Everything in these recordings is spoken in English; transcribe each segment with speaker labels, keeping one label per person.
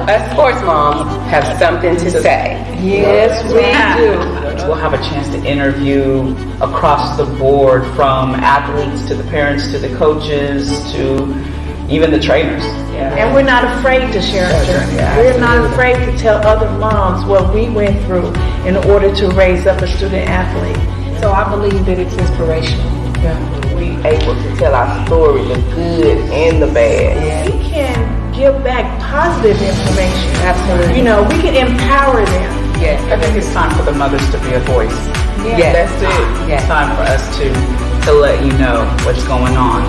Speaker 1: us sports moms have something to say.
Speaker 2: Yes, we do.
Speaker 3: We'll have a chance to interview across the board, from athletes to the parents to the coaches to even the trainers.
Speaker 2: And we're not afraid to share our journey. We're not afraid to tell other moms what we went through in order to raise up a student athlete. So I believe that it's inspirational.
Speaker 4: We able to tell our story, the good and the bad.
Speaker 2: We can give back positive information.
Speaker 1: Absolutely.
Speaker 2: We can empower them.
Speaker 3: Yes, I think it's time for the mothers to be a voice.
Speaker 4: Yes, that's it.
Speaker 3: It's time for us to let you know what's going on.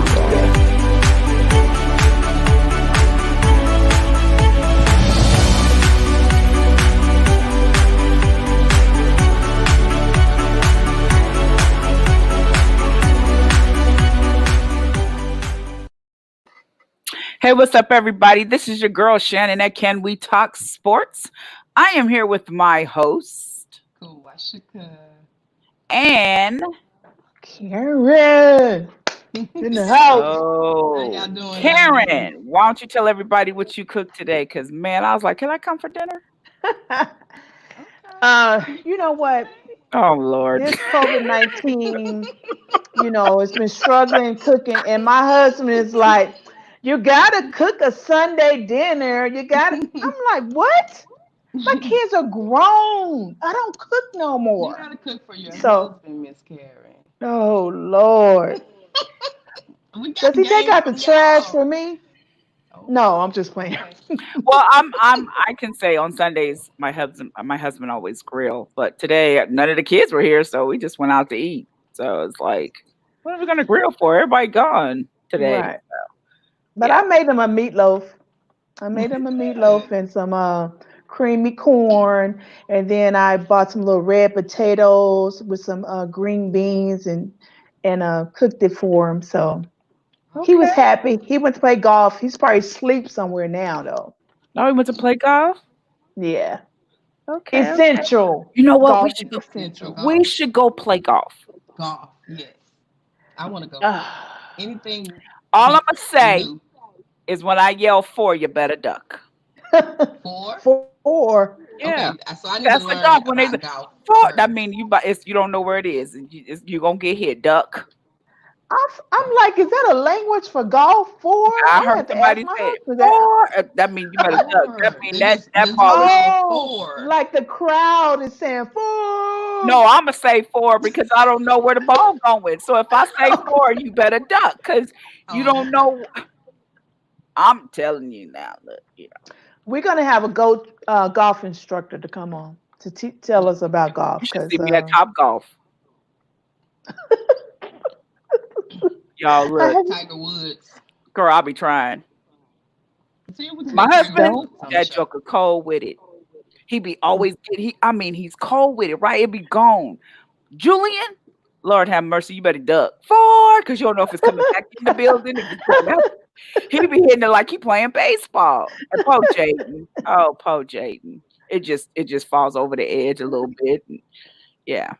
Speaker 5: Hey, what's up, everybody? This is your girl, Shannon at Can We Talk Sports. I am here with my host, and
Speaker 2: Karen in the house.
Speaker 5: Oh, Karen, why don't you tell everybody what you cooked today? Because, man, I was like, can I come for dinner?
Speaker 2: You know what?
Speaker 5: Oh, Lord.
Speaker 2: This COVID-19, it's been struggling cooking. And my husband is like, you got to cook a Sunday dinner. I'm like, what? My kids are grown. I don't cook no more.
Speaker 4: You got to cook for your husband, Miss Karen.
Speaker 2: Oh, Lord. Does he take out the trash for me? No, I'm just playing.
Speaker 5: Well, I can say on Sundays, my husband always grill. But today, none of the kids were here, so we just went out to eat. So it's like, what are we going to grill for? Everybody gone today.
Speaker 2: Right. But I made them a meatloaf. And some creamy corn. And then I bought some little red potatoes with some green beans and cooked it for him. So he was happy. He went to play golf. He's probably asleep somewhere now, though.
Speaker 5: Oh, he went to play golf?
Speaker 2: Yeah.
Speaker 5: Okay.
Speaker 2: Essential.
Speaker 5: You know what?
Speaker 2: Golf
Speaker 5: We should go play golf.
Speaker 4: Golf, yes. I want to go. Anything.
Speaker 5: All I'm going to say is when I yell 4, you better duck.
Speaker 4: 4?
Speaker 2: 4.
Speaker 5: Yeah.
Speaker 4: Okay, so I need
Speaker 5: That's
Speaker 4: to learn
Speaker 5: the golf. When they
Speaker 4: golf
Speaker 5: 4, that means you don't know where it is. You're going to get hit. Duck.
Speaker 2: I'm like, is that a language for golf? 4?
Speaker 5: I heard somebody say 4. That means you better duck. That means that ball is 4.
Speaker 2: Like the crowd is saying 4.
Speaker 5: No, I'm going to say 4 because I don't know where the ball's going. So if I say 4, you better duck because you don't know. I'm telling you now. Look,
Speaker 2: we're gonna have a golf instructor to come on to tell us about golf.
Speaker 5: You should see me at Top Golf. Y'all look.
Speaker 4: Tiger Woods.
Speaker 5: Girl, I'll be trying. My husband, that joker, cold with it. He be always he's cold with it, right? It be gone. Julian, Lord have mercy, you better duck 4 because you don't know if it's coming back in the building. He be hitting it like he playing baseball. And poor Jaden. It just falls over the edge a little bit. Yeah.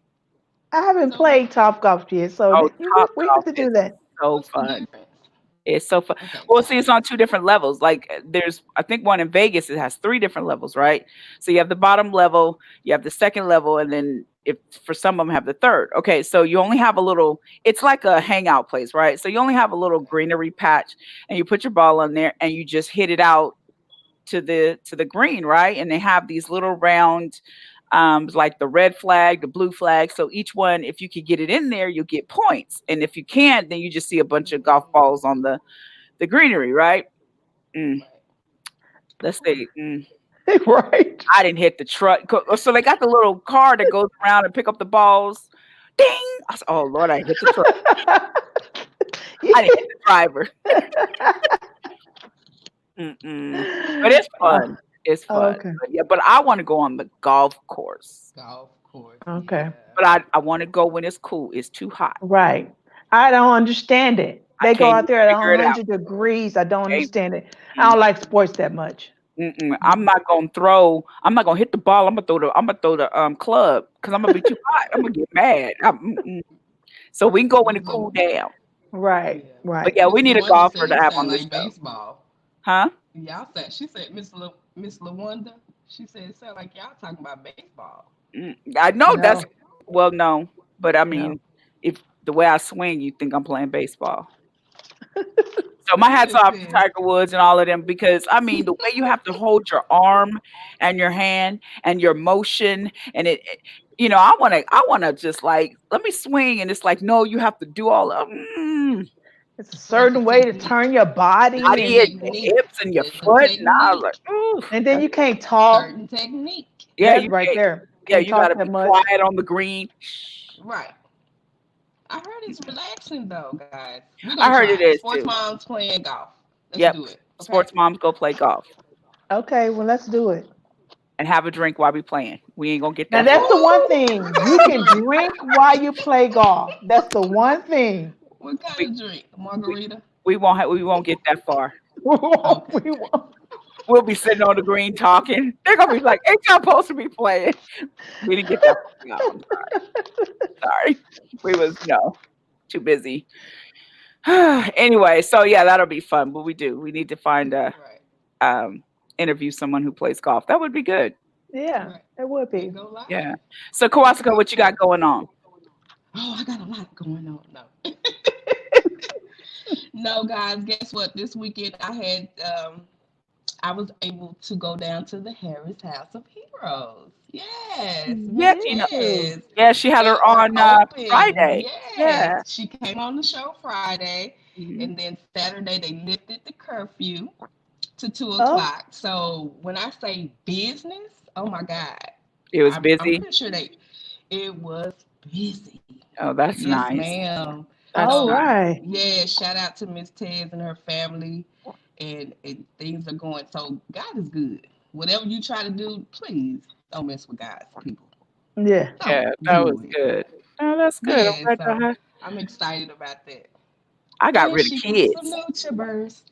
Speaker 2: I haven't played Top Golf yet, so we have to do that.
Speaker 5: So fun. It's so fun. Well, see, it's on 2 different levels. Like there's, I think one in Vegas, it has 3 different levels, right? So you have the bottom level, you have the second level, and then if for some of them have the third. Okay, so you only have a little, it's like a hangout place, right? So you only have a little greenery patch and you put your ball on there and you just hit it out to the green, right? And they have these little round, like the red flag, the blue flag. So each one, if you could get it in there, you'll get points. And if you can't, then you just see a bunch of golf balls on the greenery, right? Let's see.
Speaker 2: Right.
Speaker 5: I didn't hit the truck. So they got the little car that goes around and pick up the balls. Ding! I said, oh, Lord, I hit the truck. I didn't hit the driver. But it's fun. It's fun.
Speaker 2: Okay.
Speaker 5: But I want to go on the golf course.
Speaker 2: Okay.
Speaker 5: But I want to go when it's cool. It's too hot.
Speaker 2: Right. I don't understand it. They go out there at 100 degrees. I don't understand it. I don't like sports that much.
Speaker 5: I'm not gonna hit the ball. I'm gonna throw the club because I'm gonna be too hot. I'm gonna get mad. So we can go when it cool down.
Speaker 2: Right.
Speaker 5: But yeah, we need a golfer to have on this show.
Speaker 4: Baseball.
Speaker 5: Huh?
Speaker 4: Y'all said she said Miss Miss LaWanda, she said it sounded like y'all talking about baseball.
Speaker 5: I know
Speaker 2: No,
Speaker 5: that's well, no, but I
Speaker 2: no.
Speaker 5: mean, if the way I swing, you think I'm playing baseball. So my hats off to
Speaker 4: Listen,
Speaker 5: Tiger Woods and all of them because I mean the way you have to hold your arm and your hand and your motion and I wanna just like let me swing and it's like no you have to do all of
Speaker 2: It's a
Speaker 4: so it's a
Speaker 2: certain way to
Speaker 4: technique.
Speaker 2: turn your
Speaker 4: It's a
Speaker 2: body,
Speaker 5: body and your
Speaker 4: technique.
Speaker 5: hips and your
Speaker 4: It's a
Speaker 5: foot and I was
Speaker 4: technique.
Speaker 5: like ooh
Speaker 2: and then you can't
Speaker 4: It's a
Speaker 2: talk.
Speaker 4: certain technique.
Speaker 5: yeah
Speaker 2: That's
Speaker 5: you
Speaker 2: right
Speaker 5: can't
Speaker 2: there.
Speaker 5: yeah
Speaker 2: Can't
Speaker 5: you got
Speaker 2: talk
Speaker 5: to
Speaker 2: that
Speaker 5: be
Speaker 2: much.
Speaker 5: quiet on the green.
Speaker 4: Right. I heard it's relaxing though, guys. We're
Speaker 5: I
Speaker 4: gonna
Speaker 5: heard it
Speaker 4: try it.
Speaker 5: is
Speaker 4: Sports
Speaker 5: too.
Speaker 4: moms playing golf. Let's
Speaker 5: Yep,
Speaker 4: do it. Okay.
Speaker 5: sports moms go play golf
Speaker 2: Okay, well, let's do it.
Speaker 5: and have a drink while we playing. We ain't gonna get
Speaker 2: Now,
Speaker 5: that
Speaker 2: that's
Speaker 5: far.
Speaker 2: the one
Speaker 4: Ooh,
Speaker 2: thing.
Speaker 4: what
Speaker 2: You
Speaker 4: kind of
Speaker 2: can
Speaker 4: drink?
Speaker 2: drink while you play golf. That's the one thing.
Speaker 4: What
Speaker 5: We
Speaker 4: kind of drink?
Speaker 5: we
Speaker 4: Margarita.
Speaker 5: we won't get that far.
Speaker 2: We won't.
Speaker 4: Okay.
Speaker 2: We won't.
Speaker 5: We'll be sitting on the green talking. They're gonna be like, "Ain't y'all supposed to be playing?" We didn't get that. No, I'm sorry. We was too busy. Anyway, so yeah, that'll be fun. But we need to find
Speaker 4: Right.
Speaker 5: um interview someone who plays golf. That would be good.
Speaker 2: Yeah,
Speaker 4: Right.
Speaker 2: it would
Speaker 4: And
Speaker 2: be.
Speaker 4: go live.
Speaker 5: Yeah. So
Speaker 4: Okay.
Speaker 5: Kawasaka, what you got going on?
Speaker 4: Oh, I got a lot going on. No. No, guys, guess what? This weekend I was able to go down to the Harris House of Heroes. Yes,
Speaker 5: Yeah,
Speaker 4: Miss
Speaker 5: you know.
Speaker 2: Ooh.
Speaker 4: Tez.
Speaker 5: Yeah, she had
Speaker 4: They
Speaker 5: her
Speaker 4: are
Speaker 5: on
Speaker 4: open.
Speaker 5: Friday.
Speaker 4: Yes.
Speaker 5: Yeah.
Speaker 4: She came on the show Friday,
Speaker 5: Mhm.
Speaker 4: and then Saturday they lifted the curfew to two
Speaker 2: Oh,
Speaker 4: o'clock. So when I say business, oh my God.
Speaker 5: It was
Speaker 4: I'm
Speaker 5: busy.
Speaker 4: pretty sure it was busy.
Speaker 5: Oh, that's
Speaker 4: Yes,
Speaker 5: nice.
Speaker 4: ma'am.
Speaker 5: That's
Speaker 2: all
Speaker 5: nice.
Speaker 2: right.
Speaker 4: Yeah, shout out to Miss Tez and her family, and things are going. So God is good. Whatever you try to do, please don't mess with God's people.
Speaker 2: Yeah.
Speaker 4: Don't
Speaker 5: Yeah, that was
Speaker 4: do it.
Speaker 5: good. Oh, that's good. I'm
Speaker 4: Yeah,
Speaker 5: glad
Speaker 4: so
Speaker 5: y'all had.
Speaker 4: I'm excited about that.
Speaker 5: I got
Speaker 4: And
Speaker 5: rid of
Speaker 4: she gets some
Speaker 5: kids.
Speaker 4: newsbers.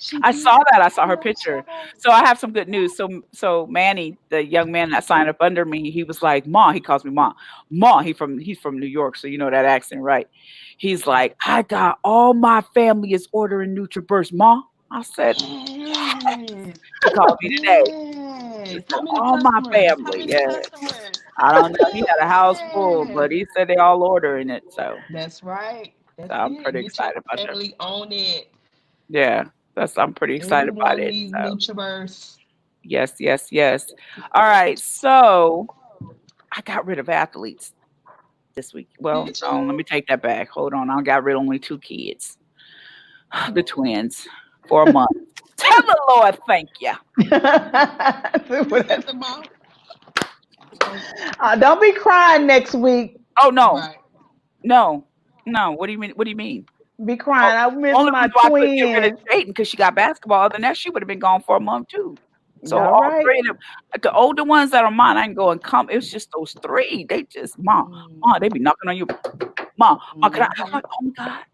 Speaker 4: She
Speaker 5: I saw
Speaker 4: gets
Speaker 5: that. I saw
Speaker 4: some
Speaker 5: her picture.
Speaker 4: newsbers.
Speaker 5: So I have some good news. So Manny, the young man that signed up under me, he was like, "Ma," he calls me Ma. Ma, he's from New York, so you know that accent, right? He's
Speaker 4: Right.
Speaker 5: like, "I got all my family is ordering NutriBurst, Ma." I said,
Speaker 4: Yes.
Speaker 5: he called me today. He
Speaker 4: Yes.
Speaker 5: said,
Speaker 4: How many
Speaker 5: "All my
Speaker 4: customers? How
Speaker 5: family."
Speaker 4: many
Speaker 5: Yeah.
Speaker 4: customers?
Speaker 5: I don't know. He had a house full,
Speaker 4: Yes.
Speaker 5: but he said they all ordering it.
Speaker 4: That's right.
Speaker 5: So
Speaker 4: That's
Speaker 5: I'm
Speaker 4: it.
Speaker 5: pretty
Speaker 4: Get your
Speaker 5: excited about that.
Speaker 4: family on it.
Speaker 5: Yeah. I'm pretty excited about
Speaker 4: Everyone
Speaker 5: it.
Speaker 4: needs
Speaker 5: So
Speaker 4: Nutriverse.
Speaker 5: yes, yes, yes. All right. So I got rid of athletes this week. Well,
Speaker 4: Did
Speaker 5: let
Speaker 4: you?
Speaker 5: me take that back. Hold on. I got rid of only 2 kids. The twins for a month. Tell the Lord thank you.
Speaker 4: You sent them out?
Speaker 2: Don't be crying next week.
Speaker 5: Oh no.
Speaker 4: Right.
Speaker 5: No. No. What do you mean? What do you mean?
Speaker 2: Be
Speaker 5: Oh,
Speaker 2: crying. I miss
Speaker 5: only
Speaker 2: my
Speaker 5: reason why I couldn't get rid of
Speaker 2: twins.
Speaker 5: Jayden because she got basketball. Other than that, she would have been gone for a month too. So
Speaker 2: All
Speaker 5: all
Speaker 2: right.
Speaker 5: 3 of them, the older ones that are mine, I can go and come. It was just those 3. They just, mom, they be knocking on you. Mom, can I have
Speaker 4: Mm-hmm.
Speaker 5: my, oh my God,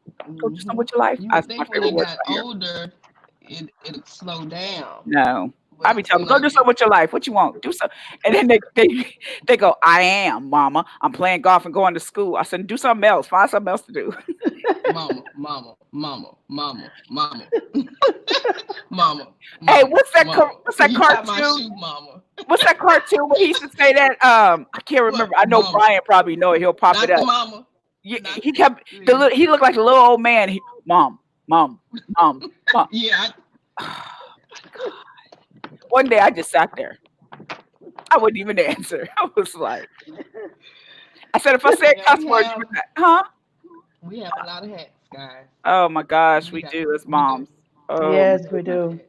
Speaker 5: go do something
Speaker 4: Mm-hmm.
Speaker 5: with your life.
Speaker 4: You
Speaker 5: That's
Speaker 4: would
Speaker 5: my
Speaker 4: think when
Speaker 5: favorite
Speaker 4: they
Speaker 5: word
Speaker 4: got
Speaker 5: right here.
Speaker 4: older, it'd slow down,
Speaker 5: No.
Speaker 4: but
Speaker 5: I
Speaker 4: it
Speaker 5: be telling
Speaker 4: seemed
Speaker 5: them, go
Speaker 4: like
Speaker 5: do something with your life. What you want? Do something. And then they go, I am, mama. I'm playing golf and going to school. I said, do something else. Find something else to do.
Speaker 4: mama, mama, mama, mama, mama, mama,
Speaker 5: Hey,
Speaker 4: mama, mama.
Speaker 5: what's
Speaker 4: Can
Speaker 5: that
Speaker 4: you tie my
Speaker 5: cartoon?
Speaker 4: shoe, mama?
Speaker 5: What's that cartoon where he used to say that? I can't
Speaker 4: What,
Speaker 5: remember. I know
Speaker 4: mama?
Speaker 5: Brian probably know it. He'll pop it
Speaker 4: Not the
Speaker 5: up.
Speaker 4: mama.
Speaker 5: Yeah,
Speaker 4: Not
Speaker 5: he kept
Speaker 4: yeah.
Speaker 5: he looked like a little old man. Mom, mom, mom, mom.
Speaker 4: Yeah.
Speaker 5: One day I just sat there. I wouldn't even answer. I was like, I said, if I say a
Speaker 4: Yeah,
Speaker 5: cuss word, you would like, huh?
Speaker 4: we have a lot of hats, guys.
Speaker 5: Oh my gosh,
Speaker 4: We
Speaker 5: we
Speaker 4: got
Speaker 5: do as
Speaker 4: we do.
Speaker 5: moms. Oh,
Speaker 2: Yes,
Speaker 4: We
Speaker 2: we
Speaker 4: have a lot of
Speaker 2: do.
Speaker 4: hats.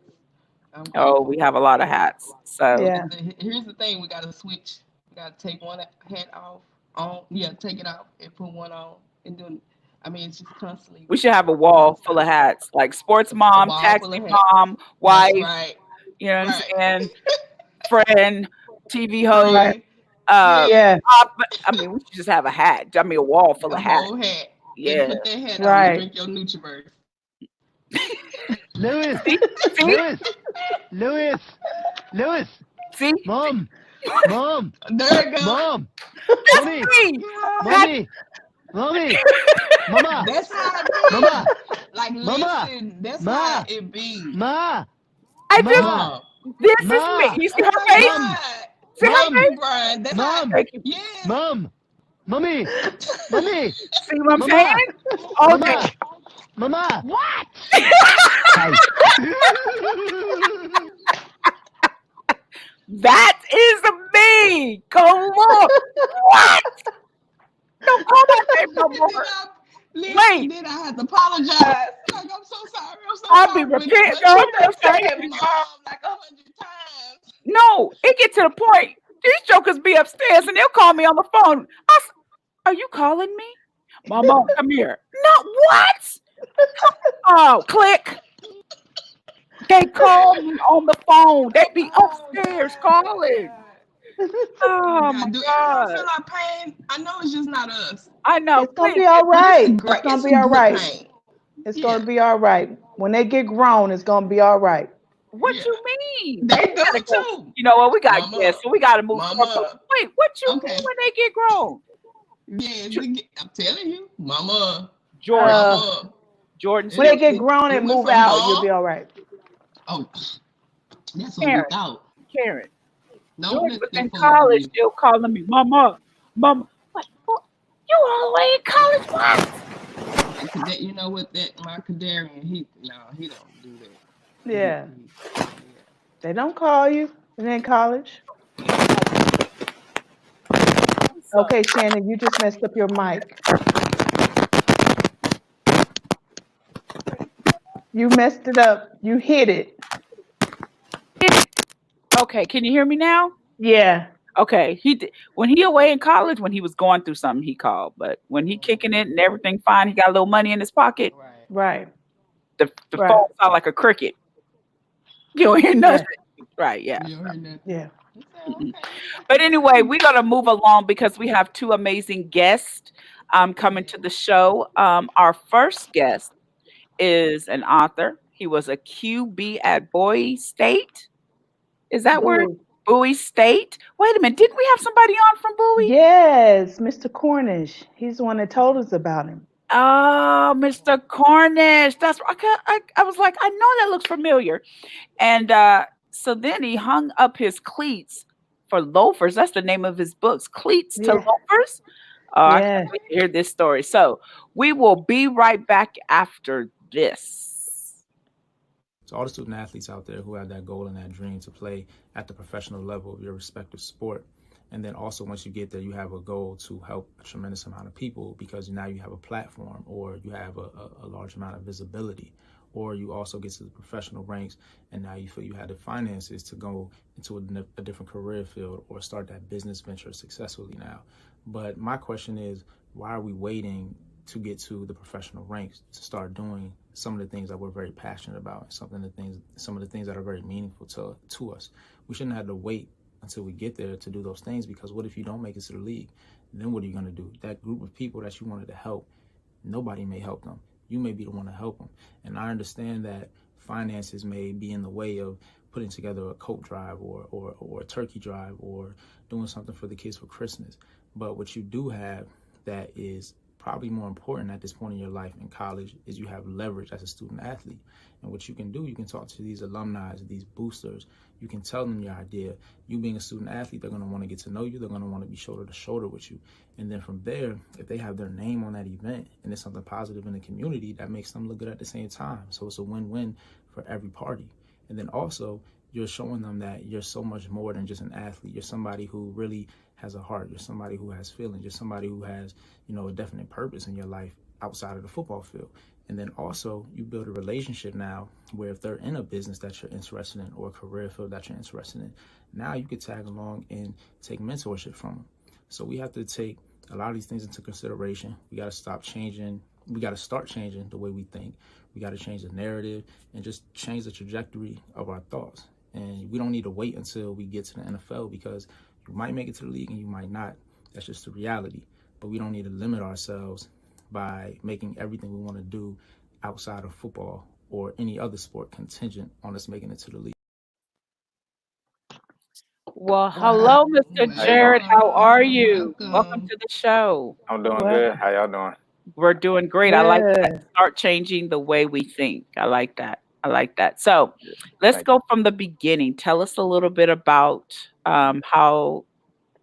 Speaker 4: I'm
Speaker 5: oh,
Speaker 4: grateful.
Speaker 5: we have a lot of hats. So
Speaker 2: Yeah.
Speaker 4: Here's the thing: we gotta switch. We gotta take one hat off. Take it off and put one on, and then, I mean, it's just constantly,
Speaker 5: we should have a wall full of
Speaker 4: nonstop.
Speaker 5: hats, like sports
Speaker 4: A
Speaker 5: mom,
Speaker 4: wall full
Speaker 5: taxi
Speaker 4: of hats.
Speaker 5: mom,
Speaker 4: That's
Speaker 5: wife.
Speaker 4: right.
Speaker 5: You know what
Speaker 4: Right.
Speaker 5: I'm saying? Friend, TV host.
Speaker 2: Right.
Speaker 4: Friend.
Speaker 5: Uh,
Speaker 4: Yeah.
Speaker 2: Yeah.
Speaker 5: I mean, we should just have a hat. I mean, a wall full
Speaker 4: A
Speaker 5: of hats.
Speaker 4: whole hat. And
Speaker 5: Yeah.
Speaker 4: put that hat on and
Speaker 2: Right.
Speaker 4: drink your Nutriverse.
Speaker 6: Lewis,
Speaker 5: See, see,
Speaker 6: Lewis, Lewis, Lewis,
Speaker 5: see.
Speaker 6: Mom, Mom,
Speaker 4: There it go.
Speaker 6: Mom,
Speaker 5: That's
Speaker 6: Mommy,
Speaker 5: me.
Speaker 6: Mommy, Mommy, Mama,
Speaker 4: That's how it be.
Speaker 6: Mama,
Speaker 4: Like,
Speaker 6: Mama,
Speaker 4: listen, that's
Speaker 6: Ma,
Speaker 4: how it be.
Speaker 6: Ma,
Speaker 5: I
Speaker 6: Ma,
Speaker 5: just,
Speaker 4: Mom.
Speaker 5: This is
Speaker 6: Ma.
Speaker 5: me. You see her
Speaker 4: Oh
Speaker 5: face?
Speaker 6: Mom.
Speaker 4: my
Speaker 5: See her
Speaker 4: God.
Speaker 6: Mom.
Speaker 5: face?
Speaker 4: You, Brian. That's
Speaker 6: Mom.
Speaker 5: Thank you.
Speaker 4: yeah.
Speaker 6: Mom. Mommy. Mommy.
Speaker 5: See what I'm
Speaker 6: Mama.
Speaker 5: saying? Okay.
Speaker 6: Mama. Mama.
Speaker 4: What?
Speaker 6: Hey.
Speaker 5: That is me. Come on. What? Don't call my name no
Speaker 4: Then
Speaker 5: more.
Speaker 4: I, listen,
Speaker 5: Wait.
Speaker 4: then I had to apologize. Like, I'm so sorry. I'm so
Speaker 5: I'll be
Speaker 4: sorry.
Speaker 5: repenting.
Speaker 4: But
Speaker 5: No,
Speaker 4: you
Speaker 5: I'm
Speaker 4: done
Speaker 5: just
Speaker 4: said
Speaker 5: saying.
Speaker 4: mom like 100 times.
Speaker 5: No, it get to the point. These jokers be upstairs and they'll call me on the phone. Are you calling me? Mama, come here. No, what? Oh, click. They call me on the phone. They be
Speaker 4: Oh,
Speaker 5: upstairs
Speaker 4: God. Oh,
Speaker 5: calling.
Speaker 4: God. Oh,
Speaker 5: Oh my
Speaker 4: God. Do anyone
Speaker 5: God.
Speaker 4: feel our pain? I know it's just not us.
Speaker 5: I know.
Speaker 2: It's gonna
Speaker 5: Please.
Speaker 2: be all
Speaker 4: But it's a
Speaker 2: right. It's
Speaker 4: great,
Speaker 2: gonna
Speaker 4: it's
Speaker 2: be
Speaker 4: a
Speaker 2: all
Speaker 4: good
Speaker 2: right.
Speaker 4: pain.
Speaker 2: It's
Speaker 4: Yeah.
Speaker 2: gonna be all right. When they get grown, it's gonna be all right.
Speaker 5: What
Speaker 4: Yeah.
Speaker 5: you mean?
Speaker 4: They
Speaker 5: We
Speaker 4: do
Speaker 5: gotta go.
Speaker 4: too.
Speaker 5: You know what? We got guests,
Speaker 4: Mama.
Speaker 5: so we gotta move forward.
Speaker 4: Mama.
Speaker 5: Wait, what you mean
Speaker 4: Okay.
Speaker 5: when they get grown?
Speaker 4: Yes,
Speaker 5: Jo-
Speaker 4: I'm telling you. Mama.
Speaker 5: Jordan.
Speaker 2: Uh,
Speaker 4: Mama.
Speaker 5: Jordan
Speaker 2: when they
Speaker 5: still
Speaker 2: get
Speaker 5: keep
Speaker 2: grown
Speaker 4: It
Speaker 2: and
Speaker 4: went
Speaker 2: move
Speaker 4: from
Speaker 2: out, you'll
Speaker 4: mom.
Speaker 2: be all right.
Speaker 4: Oh, that's a
Speaker 5: Karen.
Speaker 4: without.
Speaker 5: Karen.
Speaker 4: No,
Speaker 5: Jordan was in
Speaker 4: that fool over
Speaker 5: college
Speaker 4: you.
Speaker 5: still calling me mama. Mama. What? You all the way in college? What?
Speaker 4: And you know what? That my Kadarian, he don't do that.
Speaker 2: Yeah.
Speaker 4: Yeah.
Speaker 2: They don't call you. They're in college.
Speaker 5: So,
Speaker 2: Okay, Shannon, you just messed up your mic. You messed it up. You hit it.
Speaker 5: okay, can you hear me now?
Speaker 2: Yeah.
Speaker 5: Okay, he did, when he away in college, when he was going through something, he called. But when he kicking it and everything fine, he got a little money in his pocket.
Speaker 4: Right.
Speaker 2: Right.
Speaker 5: The
Speaker 2: Right.
Speaker 5: phone sound like a cricket. You don't hear
Speaker 2: Yeah.
Speaker 5: nothing. Right? Yeah.
Speaker 4: You heard that?
Speaker 2: Yeah.
Speaker 4: He said, okay.
Speaker 5: But anyway, we're gonna move along because we have two amazing guests coming to the show. Our first guest is an author. He was a QB at Bowie State. Is that where
Speaker 2: Bowie.
Speaker 5: Bowie State? Wait a minute, didn't we have somebody on from Bowie?
Speaker 2: Yes, Mr. Cornish. He's the one that told us about him.
Speaker 5: Oh, Mr. Cornish. That's I was like, I know that looks familiar. And so then he hung up his cleats for loafers. That's the name of his books, Cleats to
Speaker 2: Yeah.
Speaker 5: Loafers. Oh, I
Speaker 2: Yeah.
Speaker 5: can't wait to hear this story. So we will be right back after this.
Speaker 7: To all the student athletes out there who have that goal and that dream to play at the professional level of your respective sport. And then also once you get there, you have a goal to help a tremendous amount of people because now you have a platform or you have a large amount of visibility. Or you also get to the professional ranks and now you feel you have the finances to go into a different career field or start that business venture successfully now. But my question is, why are we waiting to get to the professional ranks to start doing some of the things that we're very passionate about, some of the things that are very meaningful to us? We shouldn't have to wait until we get there to do those things, because what if you don't make it to the league? Then what are you going to do? That group of people that you wanted to help, nobody may help them. You may be the one to help them. And I understand that finances may be in the way of putting together a coat drive or a turkey drive or doing something for the kids for Christmas. But what you do have that is probably more important at this point in your life in college is you have leverage as a student athlete. And what you can do, you can talk to these alumni, these boosters. You can tell them your idea. You being a student athlete, they're going to want to get to know you. They're going to want to be shoulder to shoulder with you. And then from there, if they have their name on that event and it's something positive in the community, that makes them look good at the same time. So it's a win-win for every party. And then also, you're showing them that you're so much more than just an athlete. You're somebody who really has a heart. You're somebody who has feelings. You're somebody who has, a definite purpose in your life outside of the football field. And then also you build a relationship now where if they're in a business that you're interested in or a career field that you're interested in, now you could tag along and take mentorship from them. So we have to take a lot of these things into consideration. We got to start changing the way we think. We got to change the narrative and just change the trajectory of our thoughts. And we don't need to wait until we get to the NFL, because you might make it to the league and you might not. That's just the reality. But we don't need to limit ourselves by making everything we want to do outside of football or any other sport contingent on us making it to the league.
Speaker 5: Well, hello, Mr. Jared. How are you? Welcome
Speaker 4: Welcome.
Speaker 5: to the show.
Speaker 8: I'm doing
Speaker 2: Well,
Speaker 8: good. How y'all doing?
Speaker 5: We're doing great. I like that.
Speaker 2: good.
Speaker 5: Start changing the way we think. I like that. I like that. So let's
Speaker 7: Thank
Speaker 5: go from the beginning. Tell us a little bit about how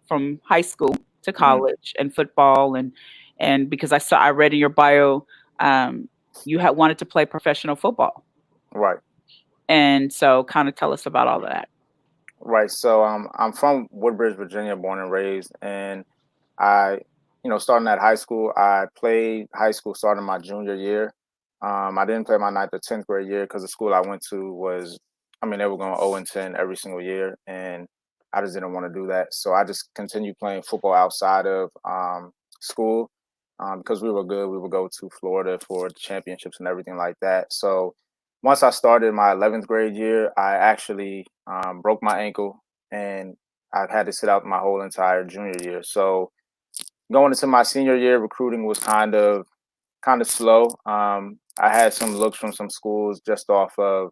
Speaker 5: from high school to college and football and because I read in your bio you had wanted to play professional football.
Speaker 7: Right.
Speaker 5: And so kind of tell us about all of that.
Speaker 7: Right. So I'm from Woodbridge, Virginia, born and raised, and I, starting at high school, I played high school starting my junior year. I didn't play my ninth or 10th grade year because the school I went to was, I mean, they were going 0-10 every single year, and I just didn't want to do that. So I just continued playing football outside of school because we were good. We would go to Florida for championships and everything like that. So once I started my 11th grade year, I actually broke my ankle, and I've had to sit out my whole entire junior year. So going into my senior year, recruiting was kind of slow. I had some looks from some schools just off of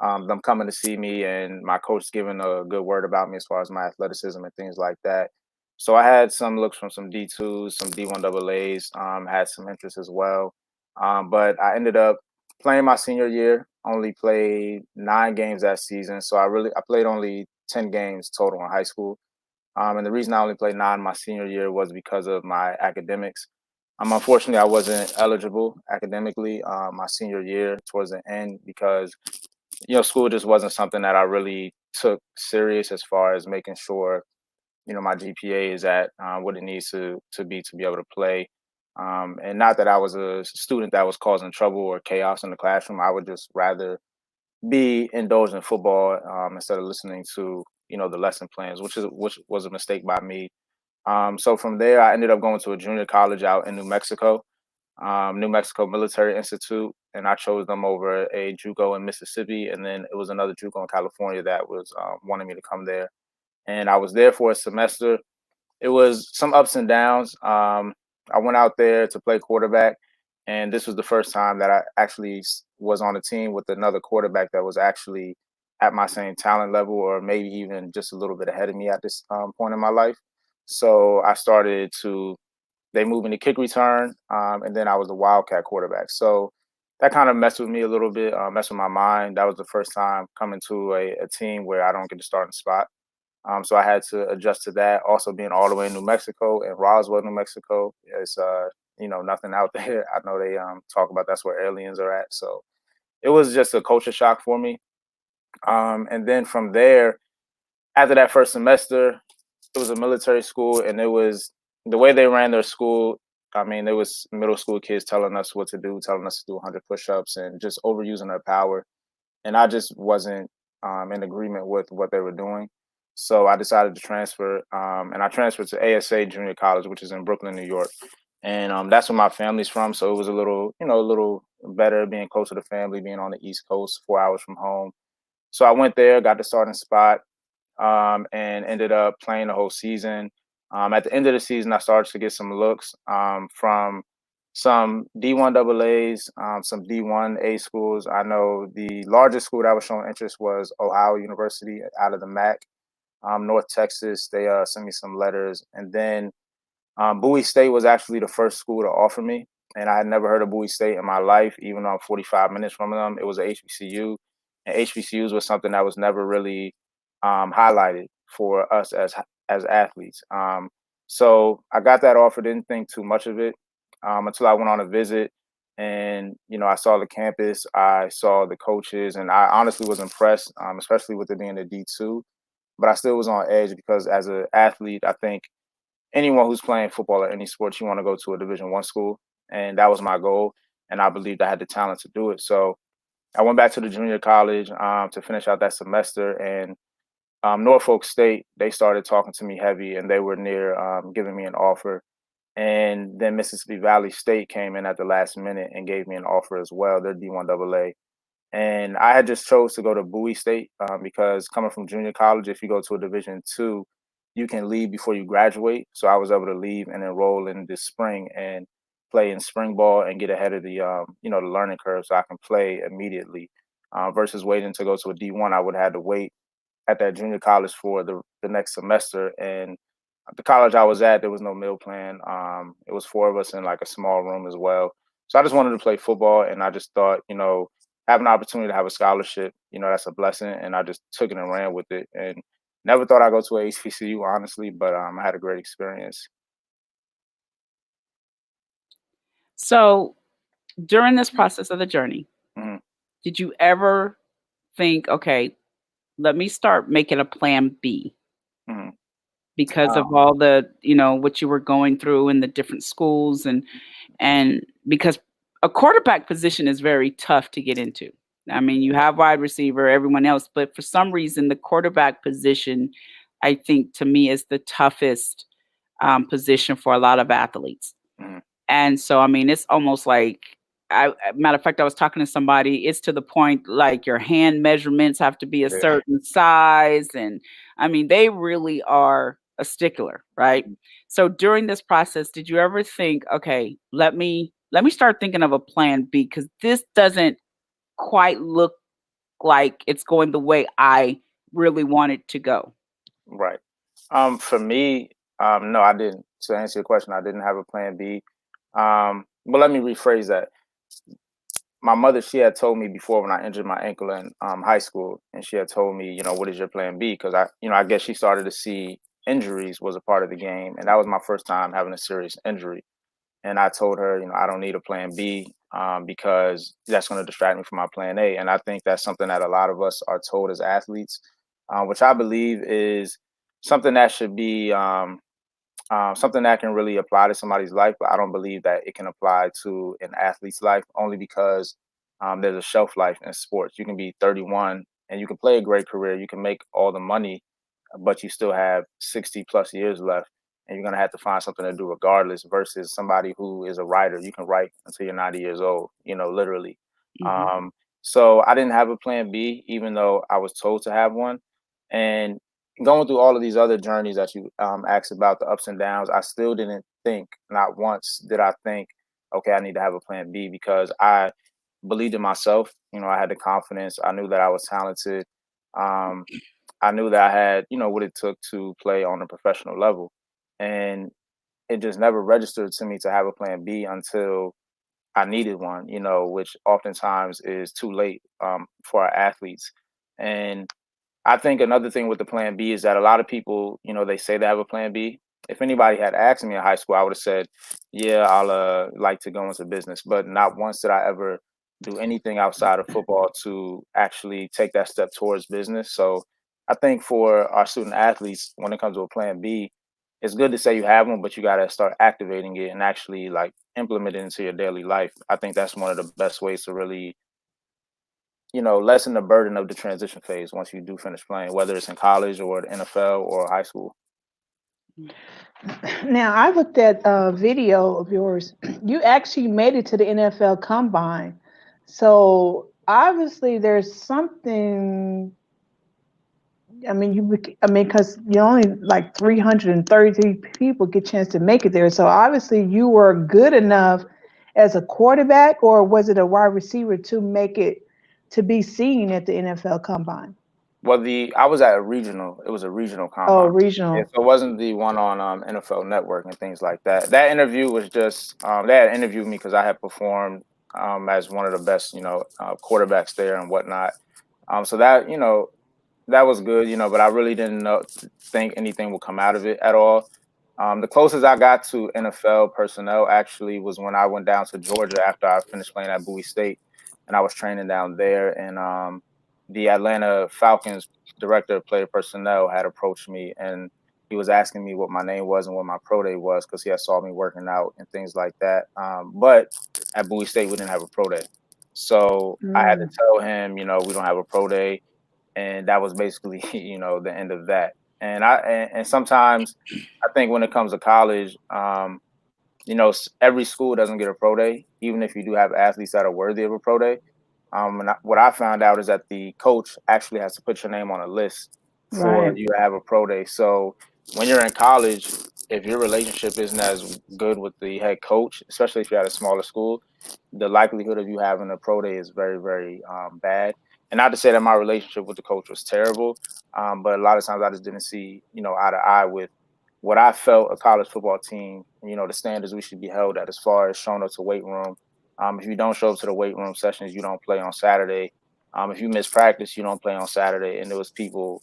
Speaker 7: them coming to see me and my coach giving a good word about me as far as my athleticism and things like that. So I had some looks from some D2s, some D1 AA's, had some interest as well. But I ended up playing my senior year, only played 9 games that season. So I played only 10 games total in high school. And the reason I only played 9 my senior year was because of my academics. Unfortunately, I wasn't eligible academically my senior year towards the end because school just wasn't something that I really took serious as far as making sure my GPA is at what it needs to be able to play. And not that I was a student that was causing trouble or chaos in the classroom. I would just rather be indulged in football instead of listening to the lesson plans, which was a mistake by me. So from there, I ended up going to a junior college out in New Mexico, New Mexico Military Institute, and I chose them over a JUCO in Mississippi, and then it was another JUCO in California that was wanting me to come there. And I was there for a semester. It was some ups and downs. I went out there to play quarterback, and this was the first time that I actually was on a team with another quarterback that was actually at my same talent level, or maybe even just a little bit ahead of me at this point in my life. So I started to they moved me to kick return, and then I was the wildcat quarterback. So that kind of messed with me a little bit, messed with my mind. That was the first time coming to a team where I don't get to start in the spot. So I had to adjust to that. Also being all the way in New Mexico and Roswell, New Mexico, it's nothing out there. I know they talk about that's where aliens are at. So it was just a culture shock for me. And then from there, after that first semester, it was a military school, and it was the way they ran their school. I mean, it was middle school kids telling us what to do, telling us to do 100 push-ups, and just overusing their power. And I just wasn't in agreement with what they were doing. So I decided to transfer, and I transferred to ASA Junior College, which is in Brooklyn, New York. And that's where my family's from. So it was a little better being close to the family, being on the East Coast, 4 hours from home. So I went there, got the starting spot, and ended up playing the whole season. At the end of the season, I started to get some looks from some D1 AA's, some D1 A schools. I know the largest school that was showing interest was Ohio University out of the MAC, North Texas. They sent me some letters. And then Bowie State was actually the first school to offer me. And I had never heard of Bowie State in my life, even though I'm 45 minutes from them. It was a HBCU. And HBCUs was something that was never really highlighted for us as athletes. So I got that offer, didn't think too much of it until I went on a visit, and I saw the campus, I saw the coaches, and I honestly was impressed, especially with it being a D2. But I still was on edge because as an athlete, I think anyone who's playing football or any sports, you want to go to a Division I school, and that was my goal. And I believed I had the talent to do it. So I went back to the junior college to finish out that semester, and Norfolk State, they started talking to me heavy, and they were near giving me an offer. And then Mississippi Valley State came in at the last minute and gave me an offer as well. They're D1 AA. And I had just chose to go to Bowie State because coming from junior college, if you go to a Division II, you can leave before you graduate. So I was able to leave and enroll in this spring and play in spring ball and get ahead of the the learning curve so I can play immediately versus waiting to go to a D1. I would have had to wait at that junior college for the next semester. And the college I was at, there was no meal plan. It was 4 of us in like a small room as well. So I just wanted to play football, and I just thought, having an opportunity to have a scholarship, that's a blessing. And I just took it and ran with it. And never thought I'd go to a HBCU, honestly, but I had a great experience.
Speaker 5: So during this process of the journey,
Speaker 7: Mhm.
Speaker 5: did you ever think, okay, let me start making a plan B
Speaker 7: Mhm.
Speaker 5: because of all the, what you were going through in the different schools and because a quarterback position is very tough to get into. I mean, you have wide receiver, everyone else, but for some reason, the quarterback position, I think, to me, is the toughest position for a lot of athletes.
Speaker 7: Mhm.
Speaker 5: And so, I mean, it's almost like, matter of fact, I was talking to somebody, it's to the point like your hand measurements have to be a
Speaker 7: Yeah.
Speaker 5: certain size. And I mean, they really are a stickler, right? So during this process, did you ever think, okay, let me start thinking of a plan B because this doesn't quite look like it's going the way I really want it to go?
Speaker 7: Right. For me, no, I didn't. To answer your question, I didn't have a plan B. But let me rephrase that. My mother, she had told me before when I injured my ankle in high school, and she had told me, what is your plan B? Because I guess she started to see injuries was a part of the game, and that was my first time having a serious injury. And I told her, I don't need a plan B because that's going to distract me from my plan A. And I think that's something that a lot of us are told as athletes, which I believe is something that should be something that can really apply to somebody's life. But I don't believe that it can apply to an athlete's life only because there's a shelf life in sports. You can be 31 and you can play a great career. You can make all the money, but you still have 60 plus years left. And you're going to have to find something to do regardless versus somebody who is a writer. You can write until you're 90 years old, literally.
Speaker 5: Mhm.
Speaker 7: So I didn't have a plan B, even though I was told to have one. And going through all of these other journeys that you asked about, the ups and downs, I still didn't think, not once did I think, okay, I need to have a plan B because I believed in myself. I had the confidence. I knew that I was talented. Um, I knew that I had, what it took to play on a professional level. And it just never registered to me to have a plan B until I needed one, which oftentimes is too late for our athletes. And I think another thing with the plan B is that a lot of people, they say they have a plan B. If anybody had asked me in high school, I would have said, yeah, I'll like to go into business. But not once did I ever do anything outside of football to actually take that step towards business. So I think for our student athletes, when it comes to a plan B, it's good to say you have one, but you got to start activating it and actually like implement it into your daily life. I think that's one of the best ways to really lessen the burden of the transition phase once you do finish playing, whether it's in college or the NFL or high school.
Speaker 2: Now, I looked at a video of yours. You actually made it to the NFL Combine. So obviously, there's something. I mean, because you only like 333 people get a chance to make it there. So obviously, you were good enough as a quarterback, or was it a wide receiver to make it to be seen at the NFL Combine?
Speaker 7: Well, I was at a regional. It was a regional
Speaker 2: Oh,
Speaker 7: combine. Yeah,
Speaker 2: regional.
Speaker 7: so it wasn't the one on NFL Network and things like that. That interview was just they had interviewed me because I had performed as one of the best, quarterbacks there and whatnot. So that was good, but I really didn't think anything would come out of it at all. The closest I got to NFL personnel actually was when I went down to Georgia after I finished playing at Bowie State, and I was training down there. And the Atlanta Falcons director of player personnel had approached me, and he was asking me what my name was and what my pro day was because he had saw me working out and things like that. But at Bowie State, we didn't have a pro day, so I had to tell him, we don't have a pro day, and that was basically the end of that. And sometimes I think when it comes to college, every school doesn't get a pro day, even if you do have athletes that are worthy of a pro day. What I found out is that the coach actually has to put your name on a list for
Speaker 2: Right.
Speaker 7: you to have a pro day. So when you're in college, if your relationship isn't as good with the head coach, especially if you're at a smaller school, the likelihood of you having a pro day is very, very bad. And not to say that my relationship with the coach was terrible, but a lot of times I just didn't see, eye to eye with what I felt a college football team, the standards we should be held at as far as showing up to weight room, If you don't show up to the weight room sessions, you don't play on Saturday. If you miss practice, you don't play on Saturday. And there was people